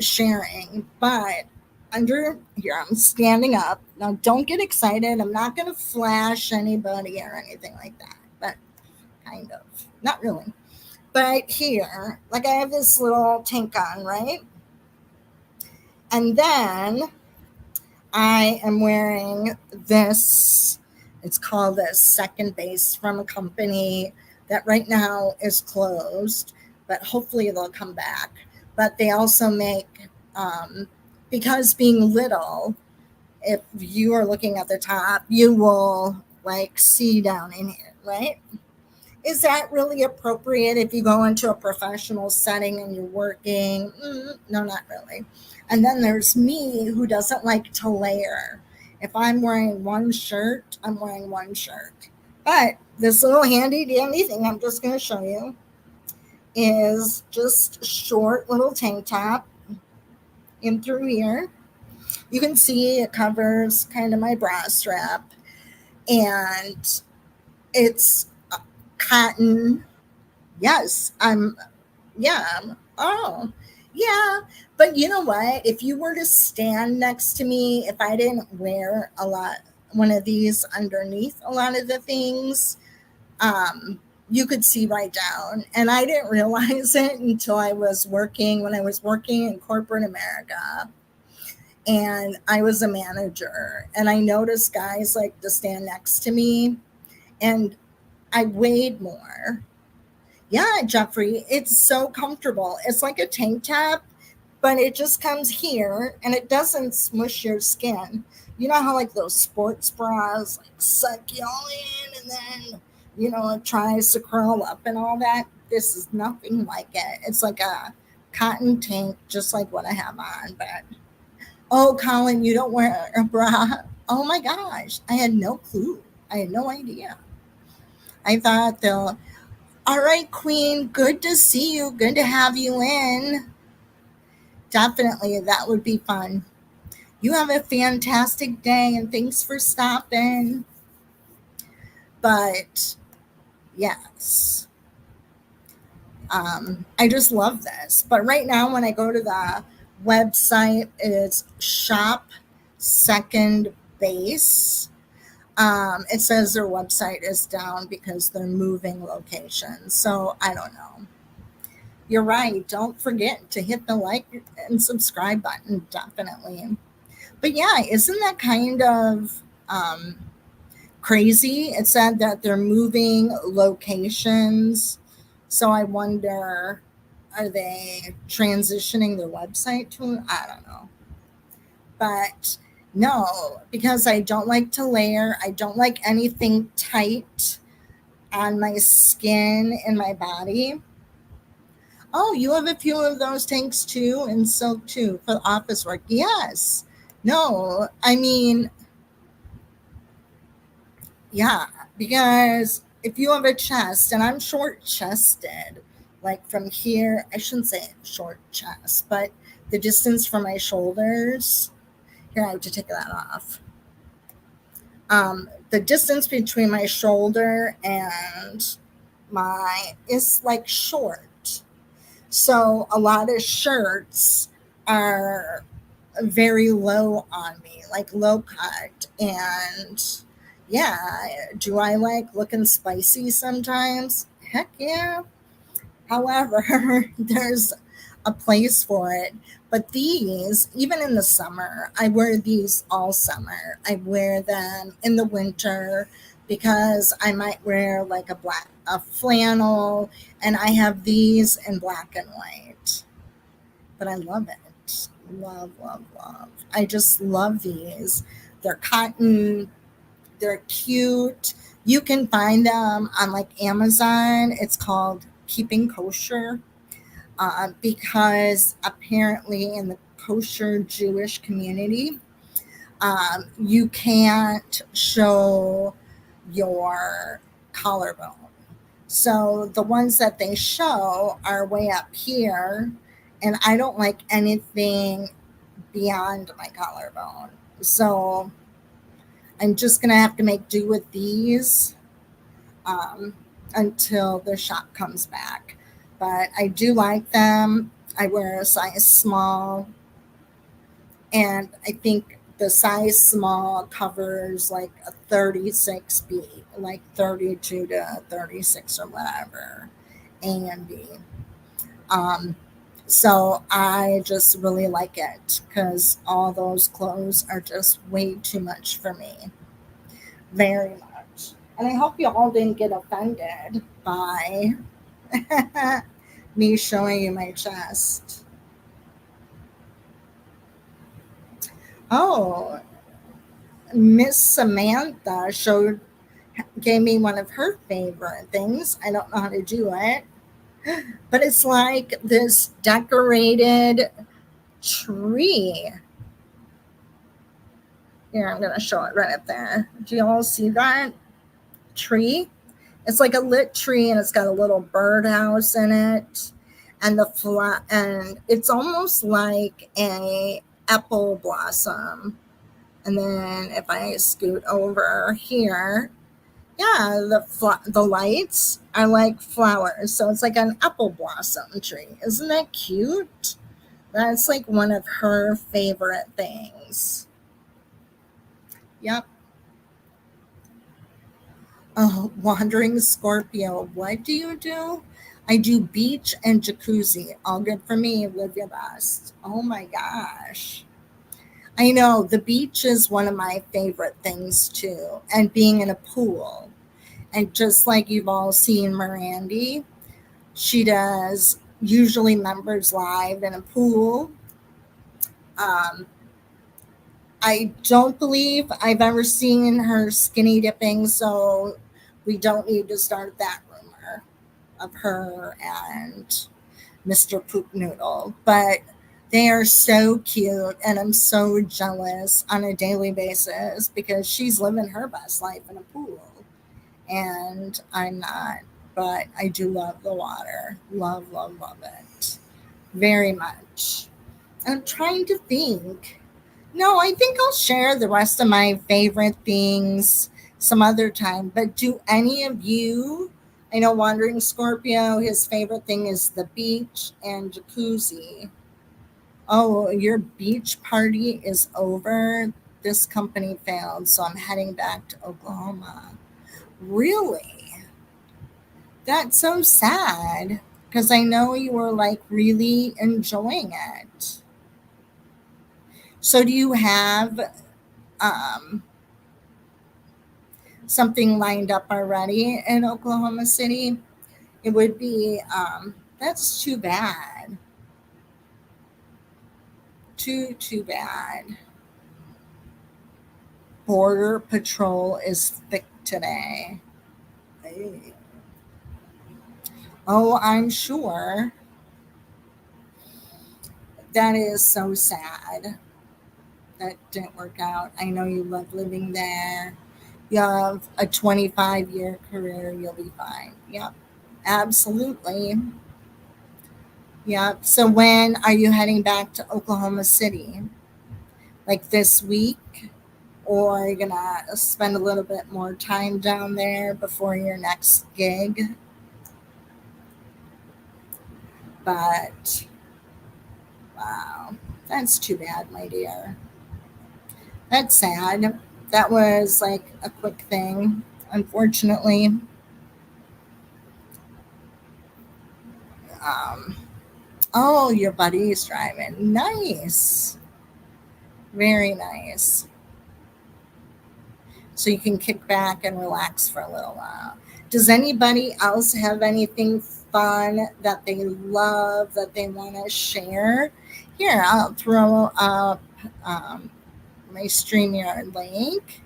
sharing. But under here, I'm standing up. Now, don't get excited. I'm not going to flash anybody or anything like that, but kind of. Not really. But here, like I have this little tank on, right? And then I am wearing this. It's called a Second Base from a company that right now is closed, but hopefully they'll come back. But they also make, because being little, If you are looking at the top, you will like see down in here, right? Is that really appropriate if you go into a professional setting and you're working? No, not really. And then there's me who doesn't like to layer. If I'm wearing one shirt, I'm wearing one shirt. But this little handy dandy thing I'm just going to show you is just short little tank top in through here. You can see it covers kind of my bra strap, and it's cotton. Yes, yeah. Oh, yeah. But you know what? If you were to stand next to me, if I didn't wear one of these underneath a lot of the things, um, you could see right down. And I didn't realize it until when I was working in corporate America and I was a manager. And I noticed guys like to stand next to me, and I weighed more. Yeah, Jeffrey, it's so comfortable. It's like a tank top, but it just comes here and it doesn't smush your skin. You know how like those sports bras like suck you all in and then, it tries to curl up and all that? This is nothing like it. It's like a cotton tank, just like what I have on. But, oh, Colin, you don't wear a bra? Oh my gosh, I had no clue. I had no idea. I thought they'll All right, Queen. Good to see you. Good to have you in. Definitely, that would be fun. You have a fantastic day and thanks for stopping. But yes, I just love this. But right now, when I go to the website, it's Shop Second Base. It says their website is down because they're moving locations. So I don't know. You're right. Don't forget to hit the like and subscribe button, definitely. But yeah, isn't that kind of crazy? It said that they're moving locations. So I wonder, are they transitioning their website to? I don't know. But no, because I don't like to layer. I don't like anything tight on my skin and my body. Oh, you have a few of those tanks too, and silk too for office work. Yes. No, I mean, yeah, because if you have a chest, and I'm short chested, like from here, I shouldn't say short chest, but the distance from my shoulders, here I have to take that off. The distance between my shoulder and my is like short. So a lot of shirts are very low on me, like low cut. And yeah, do I like looking spicy sometimes? Heck yeah. However, there's a place for it. But these, even in the summer, I wear these all summer. I wear them in the winter because I might wear like a flannel, and I have these in black and white. But I love it. Love, love, love. I just love these. They're cotton, they're cute. You can find them on like Amazon. It's called Keeping Kosher, because apparently in the kosher Jewish community, you can't show your collarbone. So the ones that they show are way up here, and I don't like anything beyond my collarbone. So I'm just going to have to make do with these um, until the shop comes back. But I do like them. I wear a size small, and I think the size small covers like a 36B, like 32 to 36 or whatever, A and B. Um, so I just really like it because all those clothes are just way too much for me. Very much. And I hope you all didn't get offended by me showing you my chest. Oh, Miss Samantha gave me one of her favorite things. I don't know how to do it, but it's like this decorated tree. Here, I'm going to show it right up there. Do you all see that tree? It's like a lit tree and it's got a little birdhouse in it. And and it's almost like a apple blossom. And then if I scoot over here, yeah, the lights are like flowers. So it's like an apple blossom tree. Isn't that cute? That's like one of her favorite things. Yep. Oh, wandering Scorpio. What do you do? I do beach and jacuzzi. All good for me. Live your best. Oh my gosh. I know the beach is one of my favorite things too. And being in a pool. And just like you've all seen Mirandy, she does usually members live in a pool. Um, I don't believe I've ever seen her skinny dipping, so we don't need to start that rumor of her and Mr. Poop Noodle. But they are so cute, and I'm so jealous on a daily basis because she's living her best life in a pool, and I'm not. But I do love the water. Love, love, love it. Very much. I'm trying to think. No, I think I'll share the rest of my favorite things some other time. But do any of you, I know Wandering Scorpio, his favorite thing is the beach and jacuzzi. Oh, your beach party is over. This company failed, so I'm heading back to Oklahoma. Really? That's so sad because I know you were like really enjoying it. So, do you have um, something lined up already in Oklahoma City? It would be, that's too bad. Too bad. Border Patrol is thick today. Hey. Oh, I'm sure. That is so sad. That didn't work out. I know you love living there. You have a 25-year career, you'll be fine. Yep, absolutely. Yep. So when are you heading back to Oklahoma City? Like this week? Or are you going to spend a little bit more time down there before your next gig? But wow, that's too bad, my dear. That's sad. That was like a quick thing, unfortunately. Um, oh, your buddy is driving. Nice. Very nice. So you can kick back and relax for a little while. Does anybody else have anything fun that they love that they want to share? Here, I'll throw up my StreamYard link.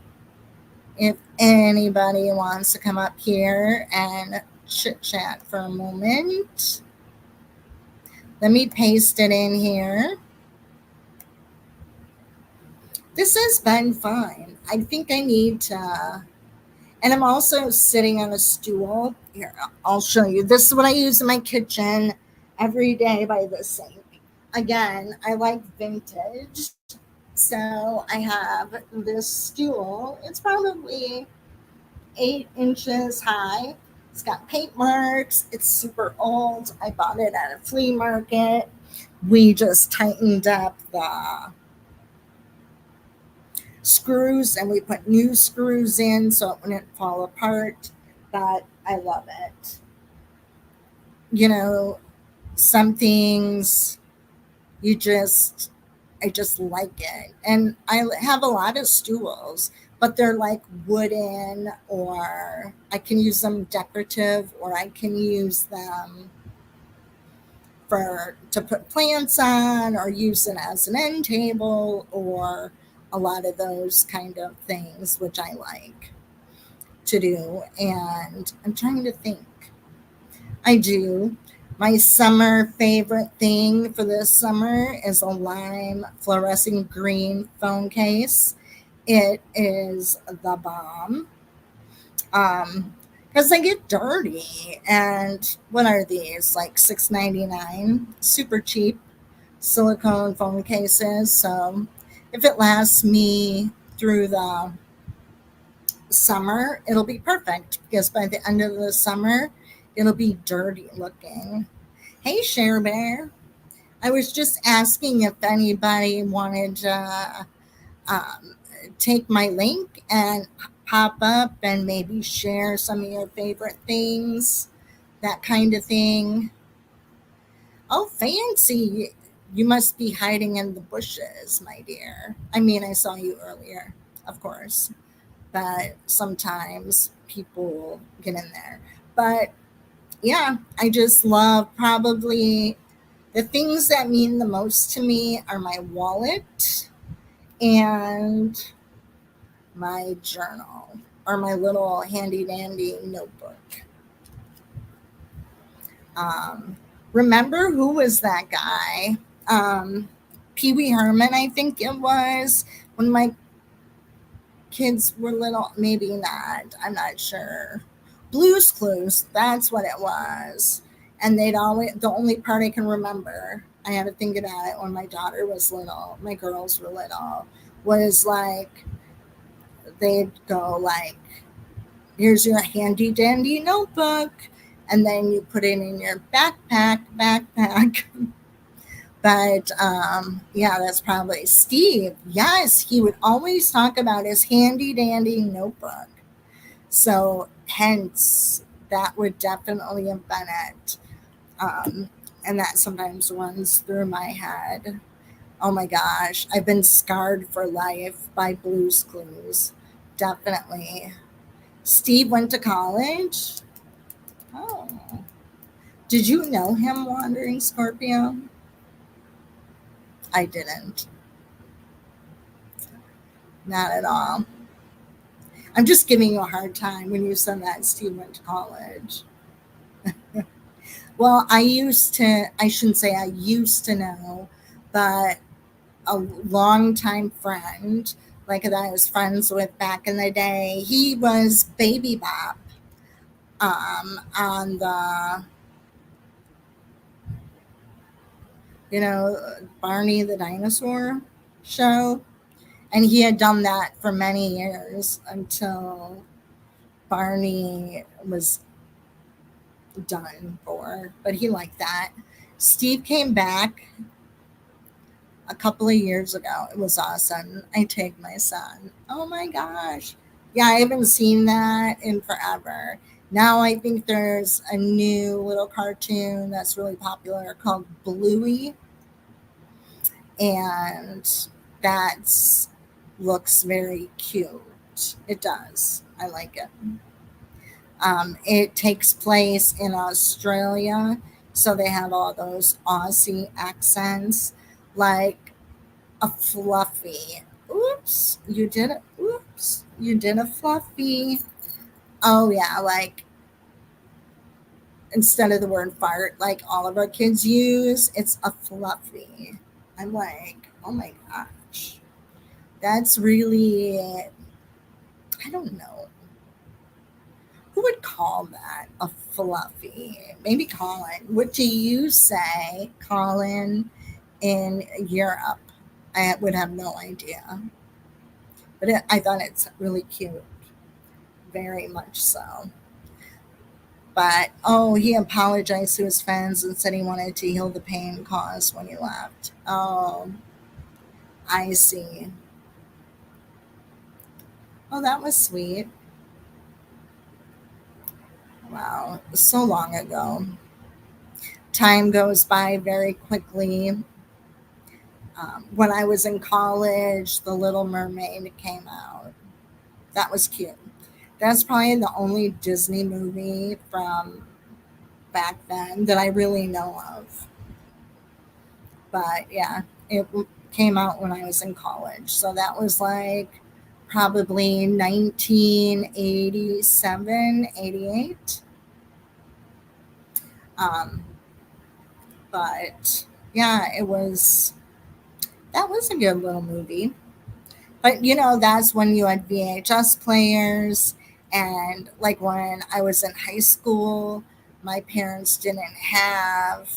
If anybody wants to come up here and chit chat for a moment, let me paste it in here. This has been fun. I think I need to, and I'm also sitting on a stool. Here, I'll show you. This is what I use in my kitchen every day by the sink. Again, I like vintage. So I have this stool. It's probably 8 inches high. It's got paint marks. It's super old. I bought it at a flea market. We just tightened up the screws and we put new screws in so it wouldn't fall apart. But I love it. You know, some things you just, I just like it. And I have a lot of stools, but they're like wooden, or I can use them decorative, or I can use them for to put plants on, or use it as an end table, or a lot of those kind of things, which I like to do. And I'm trying to think. I do. My summer favorite thing for this summer is a lime fluorescent green phone case. It is the bomb. Um, because they get dirty. And what are these? Like $6.99, super cheap silicone phone cases. So if it lasts me through the summer, it'll be perfect because by the end of the summer, it'll be dirty looking. Hey, Share Bear. I was just asking if anybody wanted to um, take my link and pop up and maybe share some of your favorite things, that kind of thing. Oh, fancy. You must be hiding in the bushes, my dear. I mean, I saw you earlier, of course, but sometimes people get in there. But yeah, I just love probably the things that mean the most to me are my wallet and my journal or my little handy dandy notebook. Um, Remember who was that guy? Pee Wee Herman, I think it was. When my kids were little, maybe not. I'm not sure. Blues Clues, that's what it was. And they'd always, the only part I can remember, I had to think about it when my daughter was little, my girls were little, was like, they'd go like, here's your handy dandy notebook. And then you put it in your backpack. But yeah, that's probably Steve. Yes, he would always talk about his handy dandy notebook. So, hence, that would definitely have been it. Um, and that sometimes runs through my head. Oh my gosh, I've been scarred for life by Blues Clues. Definitely. Steve went to college. Oh. Did you know him, Wandering Scorpio? I didn't. Not at all. I'm just giving you a hard time when you said that Steve went to college. Well, I shouldn't say I used to know, but a longtime friend, like that I was friends with back in the day, he was Baby Bop on the, Barney the Dinosaur show. And he had done that for many years until Barney was done for, but he liked that. Steve came back a couple of years ago. It was awesome. I take my son. Oh my gosh. Yeah, I haven't seen that in forever. Now I think there's a new little cartoon that's really popular called Bluey, and that's looks very cute. It does. I like it. It takes place in Australia, so they have all those Aussie accents, like a fluffy. Oops, you did it. Oops, you did a fluffy. Oh yeah, like instead of the word fart, like all of our kids use, it's a fluffy. I'm like, oh my gosh, that's really, I don't know. Who would call that a fluffy? Maybe Colin. What do you say, Colin, in Europe? I would have no idea. But I thought it's really cute. Very much so. But, oh, he apologized to his fans and said he wanted to heal the pain caused when he left. Oh, I see. Oh, that was sweet. Wow, so long ago. Time goes by very quickly. When I was in college, The Little Mermaid came out. That was cute. That's probably the only Disney movie from back then that I really know of. But yeah, it. came out when I was in college. So that was like probably 1987, 88. Um, but yeah, that was a good little movie. But that's when you had VHS players. And like when I was in high school, my parents didn't have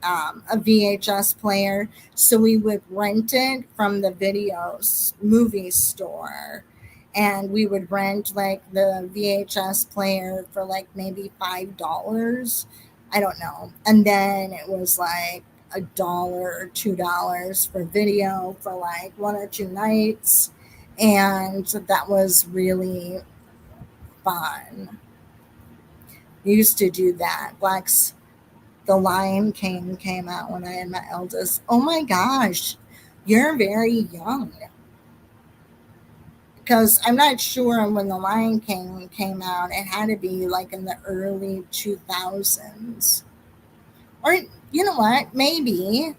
a VHS player. So we would rent it from the movie store. And we would rent like the VHS player for like maybe $5. I don't know. And then it was like $1 or $2 for video for like 1 or 2 nights. And that was really fun. We used to do that. The Lion King came out when I had my eldest. Oh my gosh, you're very young. Because I'm not sure when The Lion King came out. It had to be like in the early 2000s. Or, you know what? Maybe.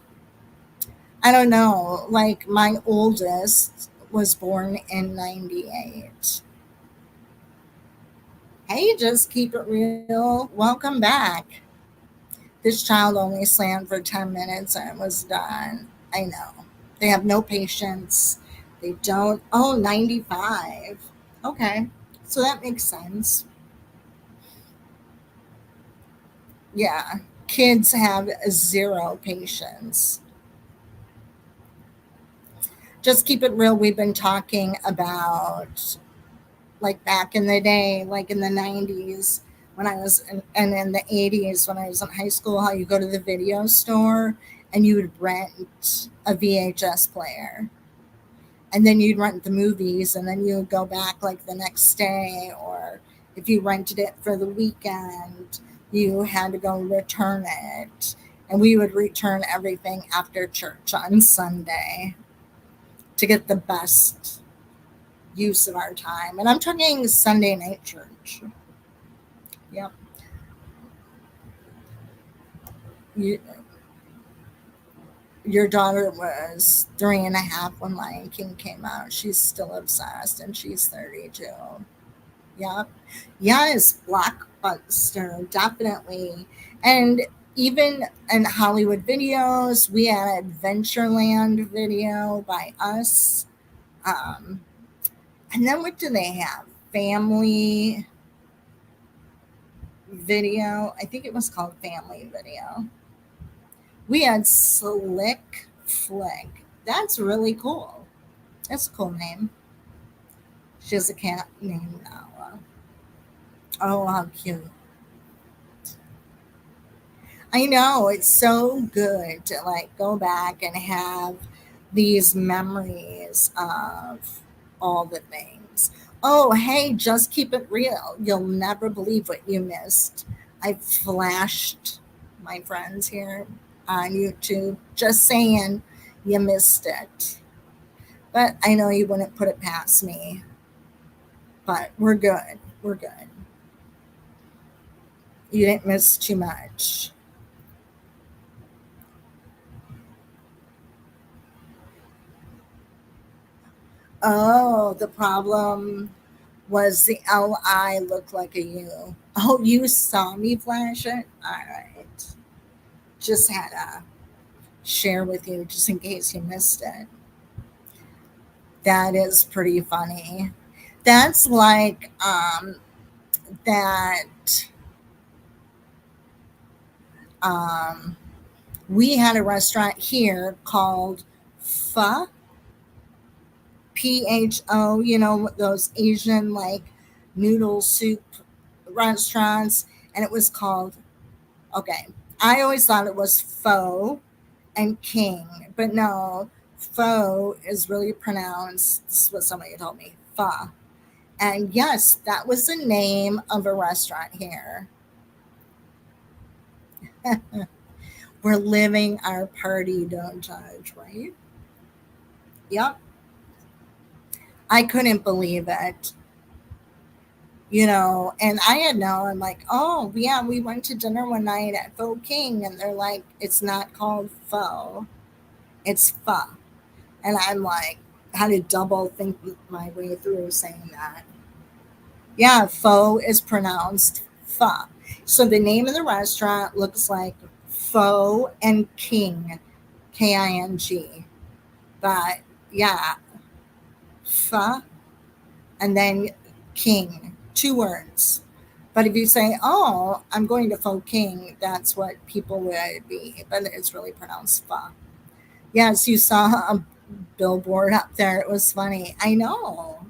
I don't know. Like, my oldest was born in 98. Hey, just keep it real. Welcome back. This child only slammed for 10 minutes and was done. I know. They have no patience. They don't. Oh, 95. Okay. So that makes sense. Yeah. Kids have zero patience. Just keep it real. We've been talking about like back in the day, like in the 90s when I was and in the 80s when I was in high school, how you go to the video store and you would rent a VHS player. And then you'd rent the movies and then you would go back like the next day, or if you rented it for the weekend, you had to go return it. And we would return everything after church on Sunday to get the best use of our time. And I'm talking Sunday night church. Yep. You, your daughter was 3.5 when Lion King came out. She's still obsessed and she's 32. Yep. Yes, Blockbuster, definitely. And even in Hollywood videos, we had Adventureland video by us. Um, and then what do they have? Family video. I think it was called Family Video. We had Slick Flick. That's really cool. That's a cool name. She has a cat named Nala. Oh, how cute. I know. It's so good to like go back and have these memories of all the things. Oh, hey, just keep it real. You'll never believe what you missed. I flashed my friends here on YouTube just saying you missed it. But I know you wouldn't put it past me. But we're good. We're good. You didn't miss too much. Oh, the problem was the LI looked like a U. Oh, you saw me flash it? All right. Just had to share with you just in case you missed it. That is pretty funny. That's like that um we had a restaurant here called Pho, PHO, those Asian like noodle soup restaurants. And it was called, okay, I always thought it was Pho and King, but no, Pho is really pronounced, this is what somebody told me, Pho. And yes, that was the name of a restaurant here. We're living our party, don't judge, right? Yep. I couldn't believe it. And I had known, I'm like, oh, yeah, we went to dinner one night at Pho King, and they're like, it's not called Pho, it's Pho. And I'm like, had to double think my way through saying that. Yeah, pho is pronounced pho. So the name of the restaurant looks like Pho and King, King. But yeah, pho and then king, two words. But if you say, oh, I'm going to Pho King, that's what people would be. But it's really pronounced pho. Yes, you saw a billboard up there. It was funny. I know.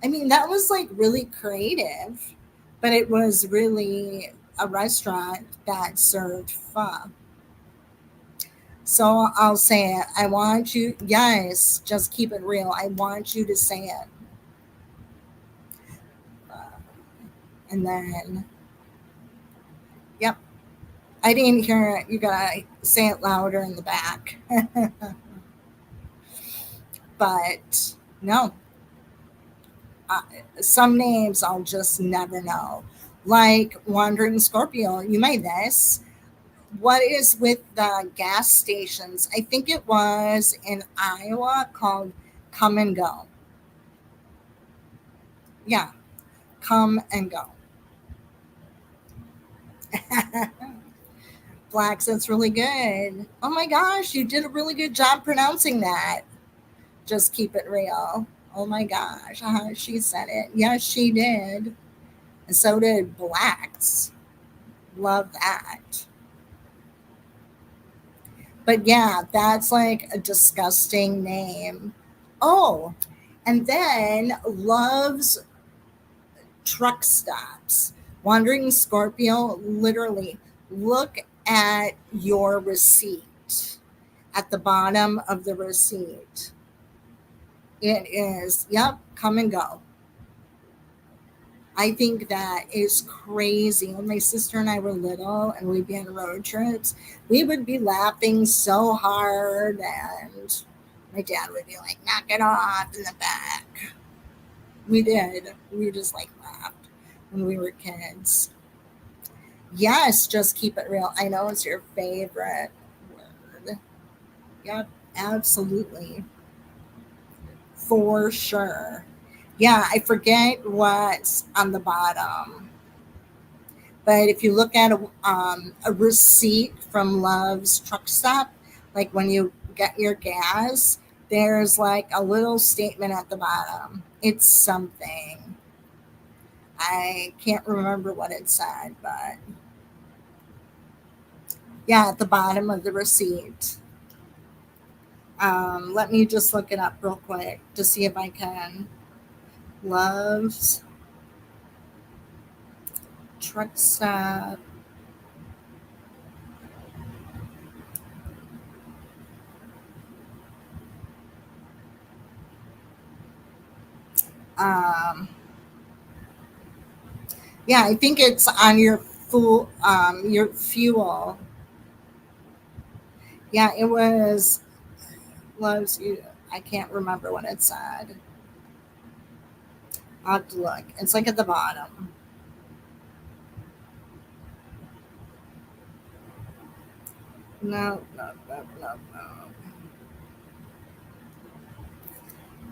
I mean, that was like really creative, but it was really a restaurant that served pho. So I'll say it. I want you, yes, just keep it real. I want you to say it. And then, yep, I didn't hear it. You gotta say it louder in the back. But no, uh, some names I'll just never know. Like Wandering Scorpio, you may this. What is with the gas stations? I think it was in Iowa called Come and Go. Yeah, Come and Go. Blacks, that's really good. Oh my gosh, you did a really good job pronouncing that. Just keep it real. Oh my gosh, she said it. Yes, she did. And so did Blacks. Love that. But yeah, that's like a disgusting name. Oh, and then Love's Truck Stops. Wandering Scorpio, literally look at your receipt at the bottom of the receipt. It is, yep, Come and Go. I think that is crazy. When my sister and I were little and we'd be on road trips, we would be laughing so hard, and my dad would be like, knock it off in the back. We did. We just like laughed when we were kids. Yes, just keep it real. I know it's your favorite word. Yep, absolutely. For sure. Yeah, I forget what's on the bottom. But if you look at a receipt from Love's Truck Stop, like when you get your gas, there's like a little statement at the bottom. It's something. I can't remember what it said, but yeah, at the bottom of the receipt. Let me just look it up real quick to see if I can. Love's Truck Stop. Um, yeah, I think it's on your fuel. Yeah, it was loves you. I can't remember what it said. I'll have to look. It's like at the bottom. No, no, no, no, no.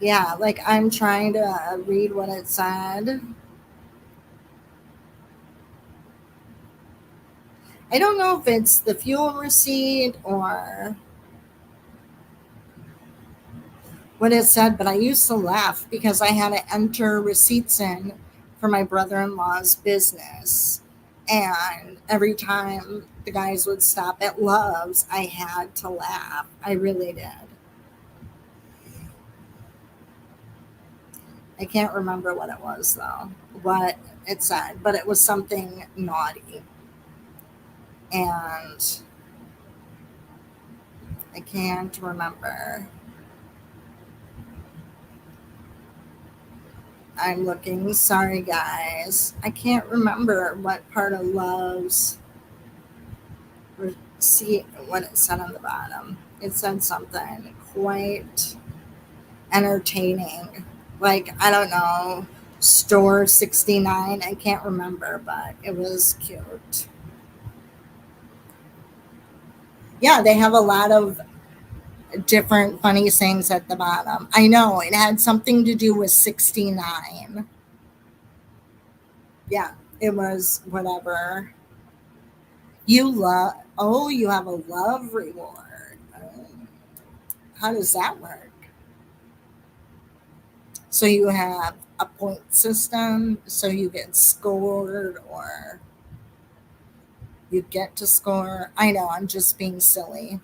Yeah, like I'm trying to read what it said. I don't know if it's the fuel receipt or what it said, but I used to laugh because I had to enter receipts in for my brother in law's business. And every time the guys would stop at Love's, I had to laugh. I really did. I can't remember what it was though, what it said, but it was something naughty. And I can't remember. I'm looking. Sorry, guys. I can't remember what part of Love's. See what it said on the bottom. It said something quite entertaining. Like, I don't know, Store 69. I can't remember, but it was cute. Yeah, they have a lot of different funny sayings at the bottom. I know it had something to do with 69. Yeah, it was whatever. You love, oh, you have a love reward. Oh, how does that work? So you have a point system, so you get scored or you get to score. I know, I'm just being silly.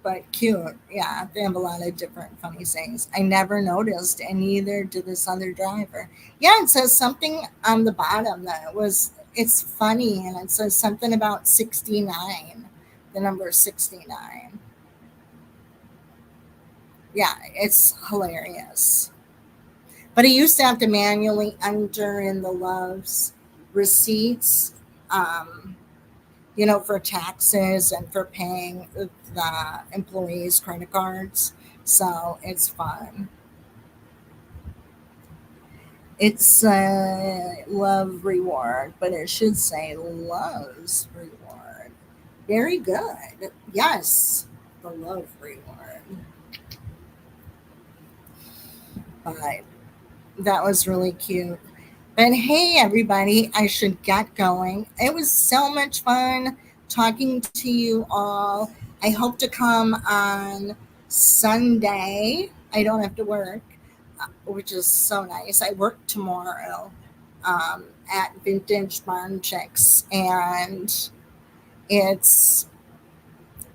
But cute. Yeah, they have a lot of different funny sayings. I never noticed, and neither did this other driver. Yeah, it says something on the bottom that was, it's funny, and it says something about 69, the number 69. Yeah, it's hilarious. But I used to have to manually enter in the loves receipts, um, for taxes and for paying the employees' credit cards. So it's fun. It's a love reward, but it should say loves reward. Very good. Yes, the love reward. But that was really cute. But hey, everybody, I should get going. It was so much fun talking to you all. I hope to come on Sunday. I don't have to work, which is so nice. I work tomorrow at Vintage Barn Chicks, and it's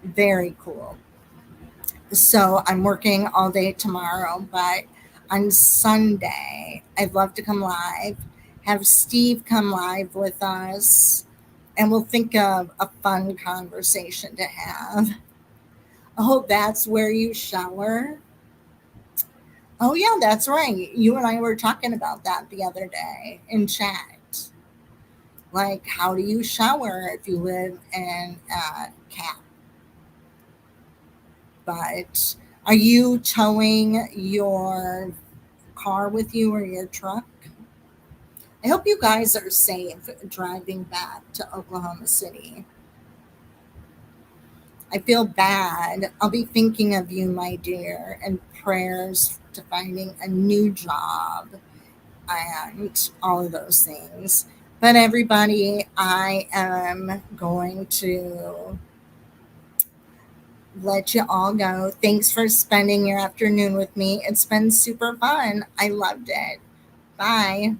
very cool. So I'm working all day tomorrow, but on Sunday, I'd love to come live, have Steve come live with us, and we'll think of a fun conversation to have. Oh, that's where you shower? Oh, yeah, that's right. You and I were talking about that the other day in chat. Like, how do you shower if you live in a cat? But are you towing your car with you or your truck? I hope you guys are safe driving back to Oklahoma City. I feel bad. I'll be thinking of you, my dear, and prayers to finding a new job and all of those things. But everybody, I am going to let you all go. Thanks for spending your afternoon with me. It's been super fun. I loved it. Bye.